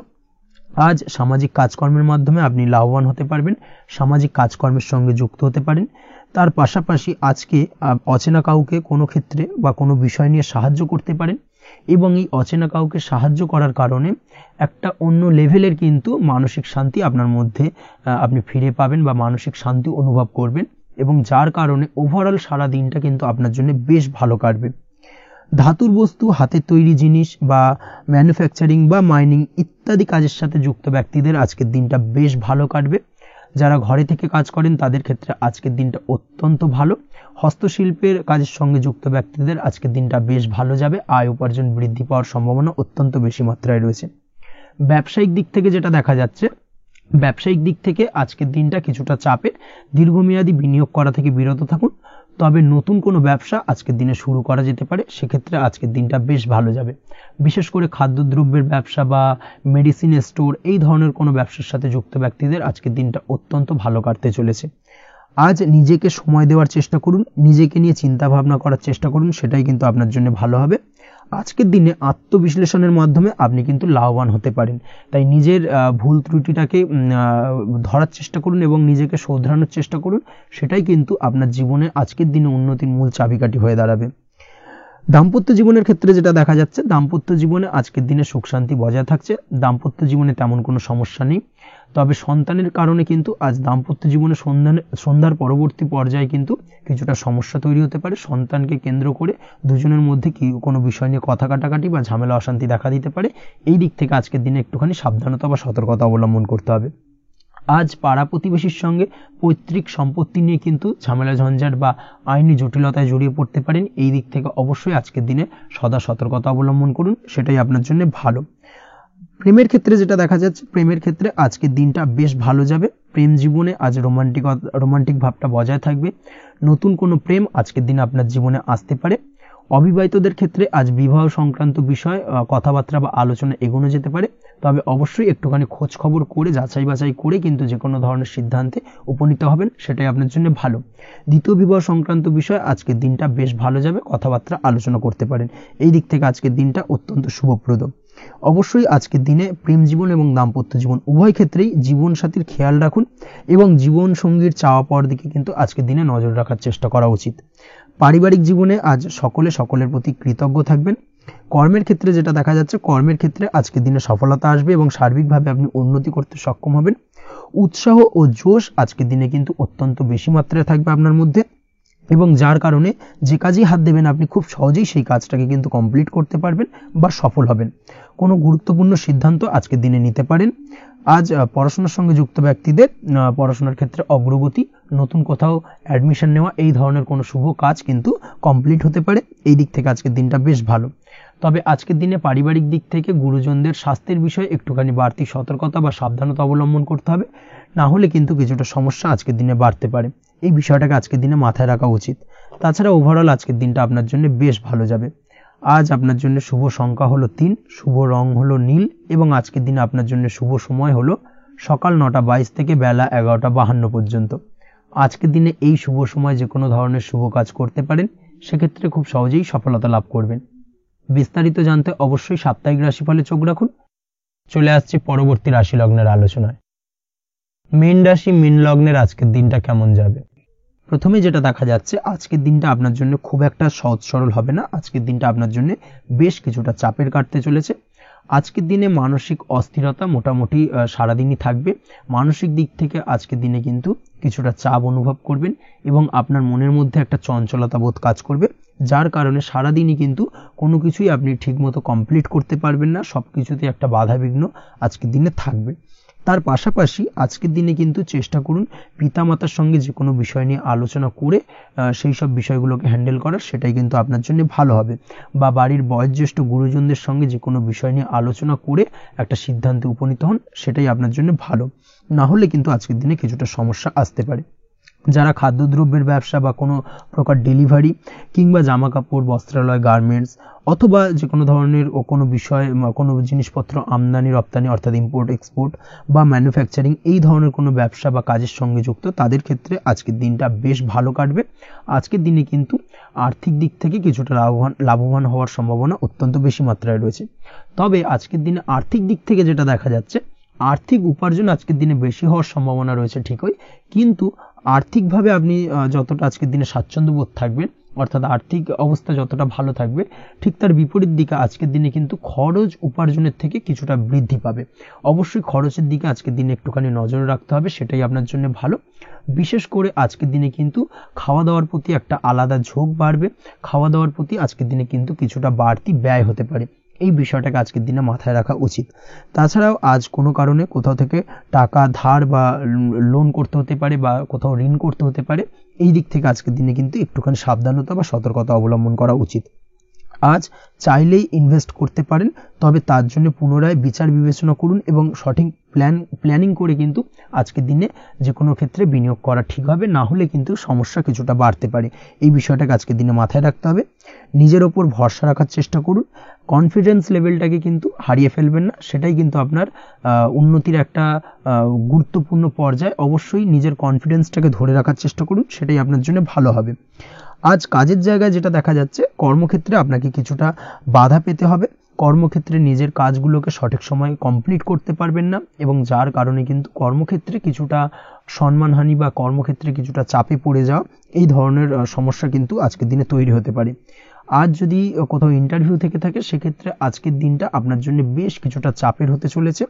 আজ সামাজিক কাজকর্মের মাধ্যমে আপনি লাভবান হতে পারবেন, সামাজিক কাজকর্মের সঙ্গে যুক্ত হতে পারেন। তার পাশাপাশি আজকে অচেনা কাউকে কোনো ক্ষেত্রে বা কোনো বিষয় নিয়ে সাহায্য করতে পারেন, এবং এই অচেনা কাউকে সাহায্য করার কারণে একটা অন্য লেভেলের কিন্তু মানসিক শান্তি আপনার মধ্যে আপনি ফিরে পাবেন বা মানসিক শান্তি অনুভব করবেন, এবং যার কারণে ওভারঅল সারা দিনটা কিন্তু আপনার জন্য বেশ ভালো কাটবে। ধাতুর বস্তু, হাতের তৈরি জিনিস বা ম্যানুফ্যাকচারিং বা মাইনিং ইত্যাদি কাজের সাথে যুক্ত ব্যক্তিদের আজকের দিনটা বেশ ভালো কাটবে। যারা ঘরে থেকে কাজ করেন তাদের ক্ষেত্রে আজকের দিনটা অত্যন্ত ভালো। হস্তশিল্পের কাজের সঙ্গে যুক্ত ব্যক্তিদের আজকের দিনটা বেশ ভালো যাবে, আয় উপার্জন বৃদ্ধি পাওয়ার সম্ভাবনা অত্যন্ত বেশি মাত্রায় রয়েছে। ব্যবসায়িক দিক থেকে যেটা দেখা যাচ্ছে, ব্যবসায়িক দিক থেকে আজকের দিনটা কিছুটা চাপের, দীর্ঘমেয়াদী বিনিয়োগ করা থেকে বিরত থাকুন। তবে নতুন কোনো ব্যবসা আজকের দিনে শুরু করা যেতে পারে, সেক্ষেত্রে আজকের দিনটা বেশ ভালো যাবে। বিশেষ করে খাদ্যদ্রব্যের ব্যবসা বা মেডিসিন স্টোর এই ধরনের কোনো ব্যবসার সাথে যুক্ত ব্যক্তিদের আজকের দিনটা অত্যন্ত ভালো কাটতে চলেছে। আজ নিজেকে সময় দেওয়ার চেষ্টা করুন, নিজেকে নিয়ে চিন্তা ভাবনা করার চেষ্টা করুন, সেটাই কিন্তু আপনার জন্য ভালো হবে। আজকের দিনে আত্মবিশ্লেষণের মাধ্যমে আপনি কিন্তু লাভবান হতে পারেন, তাই নিজের ভুল ত্রুটিটাকে ধরার চেষ্টা করুন এবং নিজেকে শোধরানোর চেষ্টা করুন, সেটাই কিন্তু আপনার জীবনে আজকের দিনে উন্নতির মূল চাবিকাঠি হয়ে দাঁড়াবে। দাম্পত্য জীবনের ক্ষেত্রে যেটা দেখা যাচ্ছে, দাম্পত্য জীবনে আজকের দিনে সুখ শান্তি বজায় থাকছে, দাম্পত্য জীবনে তেমন কোনো সমস্যা নেই। তবে সন্তানের কারণে কিন্তু আজ দাম্পত্য জীবনে সন্ধ্যার পরবর্তী পর্যায়ে কিন্তু কিছুটা সমস্যা তৈরি হতে পারে। সন্তানকে কেন্দ্র করে দুজনের মধ্যে কি কোনো বিষয় নিয়ে কথা কাটাকাটি বা ঝামেলা অশান্তি দেখা দিতে পারে। এই দিক থেকে আজকের দিনে একটুখানি সাবধানতা বা সতর্কতা অবলম্বন করতে হবে। আজ পাড়া প্রতিবেশীর সঙ্গে পৈতৃক সম্পত্তি নিয়ে কিন্তু ঝামেলা ঝঞ্ঝাট বা আইনি জটিলতায় জড়িয়ে পড়তে পারেন। এই দিক থেকে অবশ্যই আজকের দিনে সদা সতর্কতা অবলম্বন করুন, সেটাই আপনার জন্য ভালো। প্রেমের ক্ষেত্রে যেটা দেখা যাচ্ছে, প্রেমের ক্ষেত্রে আজকের দিনটা বেশ ভালো যাবে। প্রেম জীবনে আজ রোমান্টিক ভাবটা বজায় থাকবে। নতুন কোনো প্রেম আজকের দিনে আপনার জীবনে আসতে পারে। অবিবাহিতদের ক্ষেত্রে আজ বিবাহ সংক্রান্ত বিষয় কথাবার্তা বা আলোচনা এগোনো যেতে পারে, তবে অবশ্যই একটুখানি খোঁজ খবর করে যাচাই বাছাই করে কিন্তু যে কোনো ধরনের সিদ্ধান্তে উপনীত হবেন, সেটাই আপনার জন্য ভালো। দ্বিতীয় বিবাহ সংক্রান্ত বিষয় আজকের দিনটা বেশ ভালো যাবে, কথাবার্তা আলোচনা করতে পারেন। এই দিক থেকে আজকের দিনটা অত্যন্ত শুভপ্রদ। অবশ্যই আজকের দিনে প্রেম জীবন এবং দাম্পত্য জীবন উভয় ক্ষেত্রেই জীবনসাথীর খেয়াল রাখুন এবং জীবন সঙ্গীর চাওয়া পাওয়ার দিকে কিন্তু আজকের দিনে নজর রাখার চেষ্টা করা উচিত। পারিবারিক জীবনে আজ সকলের প্রতি কৃতজ্ঞ থাকবেন। কর্মের ক্ষেত্রে যেটা দেখা যাচ্ছে, কর্মের ক্ষেত্রে আজকের দিনে সফলতা আসবে এবং সার্বিকভাবে আপনি উন্নতি করতে সক্ষম হবেন। উৎসাহ ও জোশ আজকের দিনে কিন্তু অত্যন্ত বেশি মাত্রায় থাকবে আপনার মধ্যে, এবং যার কারণে যে কাজেই হাত দেবেন আপনি খুব সহজেই সেই কাজটাকে কিন্তু কমপ্লিট করতে পারবেন বা সফল হবেন। কোনো গুরুত্বপূর্ণ সিদ্ধান্ত আজকের দিনে নিতে পারেন। আজ পড়াশোনার সঙ্গে যুক্ত ব্যক্তিদের পড়াশোনার ক্ষেত্রে অগ্রগতি, নতুন কোথাও অ্যাডমিশন নেওয়া, এই ধরনের কোনো শুভ কাজ কিন্তু কমপ্লিট হতে পারে। এই দিক থেকে আজকের দিনটা বেশ ভালো। তবে আজকের দিনে পারিবারিক দিক থেকে গুরুজনদের স্বাস্থ্যের বিষয়ে একটুখানি বাড়তি সতর্কতা বা সাবধানতা অবলম্বন করতে হবে, না হলে কিন্তু কিছুটা সমস্যা আজকের দিনে বাড়তে পারে। এই বিষয়টাকে আজকের দিনে মাথায় রাখা উচিত। তাছাড়া ওভারঅল আজকের দিনটা আপনার জন্য বেশ ভালো যাবে। আজ আপনার জন্য শুভ সংখ্যা হলো 3, শুভ রং হলো নীল, এবং আজকের দিনে আপনার জন্য শুভ সময় হলো সকাল 9:22 থেকে বেলা 11:52 পর্যন্ত। আজকের দিনে এই শুভ সময় যে কোনো ধরনের শুভ কাজ করতে পারেন, সেক্ষেত্রে খুব সহজেই সফলতা লাভ করবেন। বিস্তারিত জানতে অবশ্যই সাপ্তাহিক রাশিফলে চোখ রাখুন। চলে আসছে পরবর্তী রাশি লগ্নের আলোচনায়। মীন রাশি, মীন লগ্নের আজকের দিনটা কেমন যাবে? প্রথমে যেটা দেখা যাচ্ছে, আজকের দিনটা আপনার জন্য খুব একটা সহজ সরল হবে না। আজকের দিনটা আপনার জন্য বেশ কিছুটা চাপের কাটতে চলেছে। আজকের দিনে মানসিক অস্থিরতা মোটামুটি সারাদিনই থাকবে। মানসিক দিক থেকে আজকের দিনে কিন্তু কিছুটা চাপ অনুভব করবেন এবং আপনার মনের মধ্যে একটা চঞ্চলতা বোধ কাজ করবে, যার কারণে সারাদিনই কিন্তু কোনো কিছুই আপনি ঠিকমতো কমপ্লিট করতে পারবেন না। সব কিছুতে একটা বাধাবিঘ্ন আজকের দিনে থাকবে। তার পাশাপাশি আজকের দিনে কিন্তু চেষ্টা করুন পিতামাতার সঙ্গে যে কোনো বিষয় নিয়ে আলোচনা করে সেই সব বিষয়গুলোকে হ্যান্ডেল করার, সেটাই কিন্তু আপনার জন্য ভালো হবে। বা বাড়ির বয়োজ্যেষ্ঠ গুরুজনদের সঙ্গে যে কোনো বিষয় নিয়ে আলোচনা করে একটা সিদ্ধান্তে উপনীত হন, সেটাই আপনার জন্য ভালো। না হলে কিন্তু আজকের দিনে কিছুটা সমস্যা আসতে পারে। যারা খাদ্যদ্রব্যের ব্যবসা বা কোনো প্রকার ডেলিভারি কিংবা জামা কাপড়, বস্ত্রালয়, গার্মেন্টস অথবা যে কোনো ধরনের কোনো বিষয়, কোনো জিনিসপত্র আমদানি রপ্তানি অর্থাৎ ইম্পোর্ট এক্সপোর্ট বা ম্যানুফ্যাকচারিং, এই ধরনের কোনো ব্যবসা বা কাজের সঙ্গে যুক্ত, তাদের ক্ষেত্রে আজকের দিনটা বেশ ভালো কাটবে। আজকের দিনে কিন্তু আর্থিক দিক থেকে কিছুটা লাভবান হওয়ার সম্ভাবনা অত্যন্ত বেশি মাত্রায় রয়েছে। তবে আজকের দিনে আর্থিক দিক থেকে যেটা দেখা যাচ্ছে, আর্থিক উপার্জন আজকের দিনে বেশি হওয়ার সম্ভাবনা রয়েছে ঠিকই, কিন্তু আর্থিকভাবে আপনি যতটা আজকের দিনে স্বাচ্ছন্দ্য বোধ থাকবেন, অর্থাৎ আর্থিক অবস্থা যতটা ভালো থাকবে, ঠিক তার বিপরীত দিকে আজকের দিনে কিন্তু খরচ উপার্জনের থেকে কিছুটা বৃদ্ধি পাবে। অবশ্যই খরচের দিকে আজকের দিনে একটুখানি নজর রাখতে হবে, সেটাই আপনার জন্য ভালো। বিশেষ করে আজকের দিনে কিন্তু খাওয়া দাওয়ার প্রতি একটা আলাদা ঝোঁক বাড়বে। খাওয়া দাওয়ার প্রতি আজকের দিনে কিন্তু কিছুটা বাড়তি ব্যয় হতে পারে। এই বিষয়টাকে আজকের দিনে মাথায় রাখা উচিত। তাছাড়াও আজ কোনো কারণে কোথাও থেকে টাকা ধার বা লোন করতে হতে পারে বা কোথাও ঋণ করতে হতে পারে। এই দিক থেকে আজকের দিনে কিন্তু একটুখানি সাবধানতা বা সতর্কতা অবলম্বন করা উচিত। আজ চাইলেই ইনভেস্ট করতে পারেন, তবে তার জন্য পুনরায় বিচার বিবেচনা করুন এবং সঠিক প্ল্যানিং করে কিন্তু আজকের দিনে যে কোনো ক্ষেত্রে বিনিয়োগ করা ঠিক হবে, না হলে কিন্তু সমস্যা কিছুটা বাড়তে পারে। এই বিষয়টাকে আজকের দিনে মাথায় রাখতে হবে। নিজের ওপর ভরসা রাখার চেষ্টা করুন, কনফিডেন্স লেভেলটাকে কিন্তু হারিয়ে ফেলবেন না, সেটাই কিন্তু আপনার উন্নতির একটা গুরুত্বপূর্ণ পর্যায়। অবশ্যই নিজের কনফিডেন্সটাকে ধরে রাখার চেষ্টা করুন, সেটাই আপনার জন্য ভালো হবে। আজ কাজের জায়গায় যেটা দেখা যাচ্ছে, কর্মক্ষেত্রে আপনাকে কিছুটা বাধা পেতে হবে। কর্মক্ষেত্রে নিজের কাজগুলোকে সঠিক সময়ে কমপ্লিট করতে পারবেন না, এবং যার কারণে কিন্তু কর্মক্ষেত্রে কিছুটা সম্মানহানি বা কর্মক্ষেত্রে কিছুটা চাপে পড়ে যাওয়া, এই ধরনের সমস্যা কিন্তু আজকের দিনে তৈরি হতে পারে। আজ যদি কোথাও ইন্টারভিউ থেকে থাকে, সেক্ষেত্রে আজকের দিনটা আপনার জন্য বেশ কিছুটা চাপের হতে চলেছে।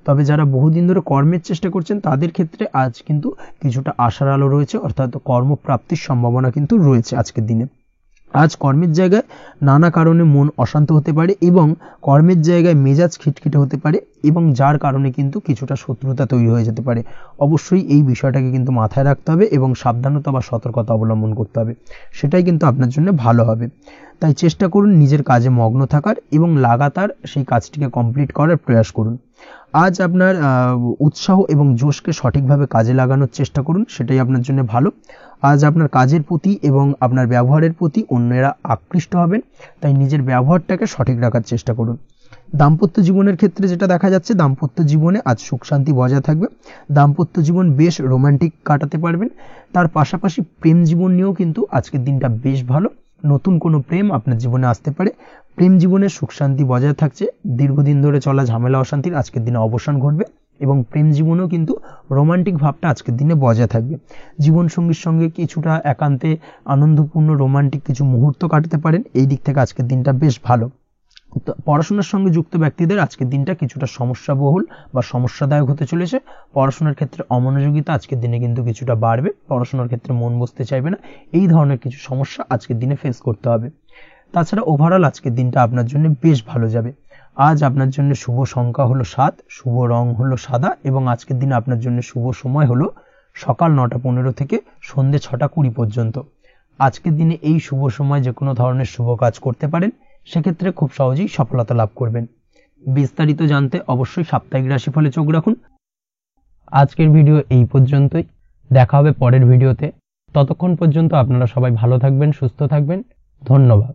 তবে যারা বহুদিন ধরে কর্মের চেষ্টা করছেন, তাদের ক্ষেত্রে আজ কিন্তু কিছুটা আশার আলো রয়েছে, অর্থাৎ কর্মপ্রাপ্তির সম্ভাবনা কিন্তু রয়েছে আজকের দিনে। আজ কর্মের জায়গায় নানা কারণে মন অশান্ত হতে পারে এবং কর্মের জায়গায় মেজাজ খিটখিটে হতে পারে। এবং যার কারণে কিন্তু কিছুটা শত্রুতা তৈরি হয়ে যেতে পারে। অবশ্যই এই বিষয়টাকে কিন্তু মাথায় রাখতে হবে এবং সাবধানতা বা সতর্কতা অবলম্বন করতে হবে, সেটাই কিন্তু আপনার জন্য ভালো হবে। তাই চেষ্টা করুন নিজের কাজে মগ্ন থাকার এবং লাগাতার সেই কাজটিকে কমপ্লিট করার প্রয়াস করুন। আজ আপনার উৎসাহ এবং জোশকে সঠিকভাবে কাজে লাগানোর চেষ্টা করুন, সেটাই আপনার জন্য ভালো। আজ আপনার কাজের প্রতি এবং আপনার ব্যবহারের প্রতি অন্যেরা আকৃষ্ট হবেন, তাই নিজের ব্যবহারটাকে সঠিক রাখার চেষ্টা করুন। দাম্পত্য জীবনের ক্ষেত্রে যেটা দেখা যাচ্ছে, দাম্পত্য জীবনে আজ সুখ শান্তি বজায় থাকবে। দাম্পত্য জীবন বেশ রোমান্টিক কাটাতে পারবেন। তার পাশাপাশি প্রেম জীবন নিয়েও কিন্তু আজকের দিনটা বেশ ভালো। নতুন কোনো প্রেম আপনার জীবনে আসতে পারে। প্রেম জীবনে সুখ শান্তি বজায় থাকছে। দীর্ঘদিন ধরে চলা ঝামেলা অশান্তির আজকের দিনে অবসান ঘটবে এবং প্রেম জীবনেও কিন্তু রোমান্টিক ভাবটা আজকের দিনে বজায় থাকবে। জীবনসঙ্গীর সঙ্গে কিছুটা একান্তে আনন্দপূর্ণ রোমান্টিক কিছু মুহূর্ত কাটাতে পারেন। এই দিক থেকে আজকের দিনটা বেশ ভালো। পড়াশোনার সঙ্গে যুক্ত ব্যক্তিদের আজকের দিনটা কিছুটা সমস্যাবহুল বা সমস্যাদায়ক হতে চলেছে। পড়াশোনার ক্ষেত্রে অমনোযোগিতা আজকের দিনে কিন্তু কিছুটা বাড়বে। পড়াশোনার ক্ষেত্রে মন বসতে চাইবে না, এই ধরনের কিছু সমস্যা আজকের দিনে ফেস করতে হবে। তাছাড়া ওভারঅল আজকের দিনটা আপনার জন্য বেশ ভালো যাবে। আজ আপনার জন্য শুভ সংখ্যা হলো 7, শুভ রং হলো সাদা এবং আজকের দিনে আপনার জন্য শুভ সময় হলো সকাল 9:15 থেকে সন্ধ্যে 6:20 পর্যন্ত। আজকের দিনে এই শুভ সময় যে কোনো ধরনের শুভ কাজ করতে পারেন, সেক্ষেত্রে খুব সহজেই সফলতা লাভ করবেন। বিস্তারিত জানতে অবশ্যই সাপ্তাহিক রাশিফলে চোখ রাখুন। আজকের ভিডিও এই পর্যন্তই, দেখা হবে পরের ভিডিওতে। ততক্ষণ পর্যন্ত আপনারা সবাই ভালো থাকবেন, সুস্থ থাকবেন। ধন্যবাদ।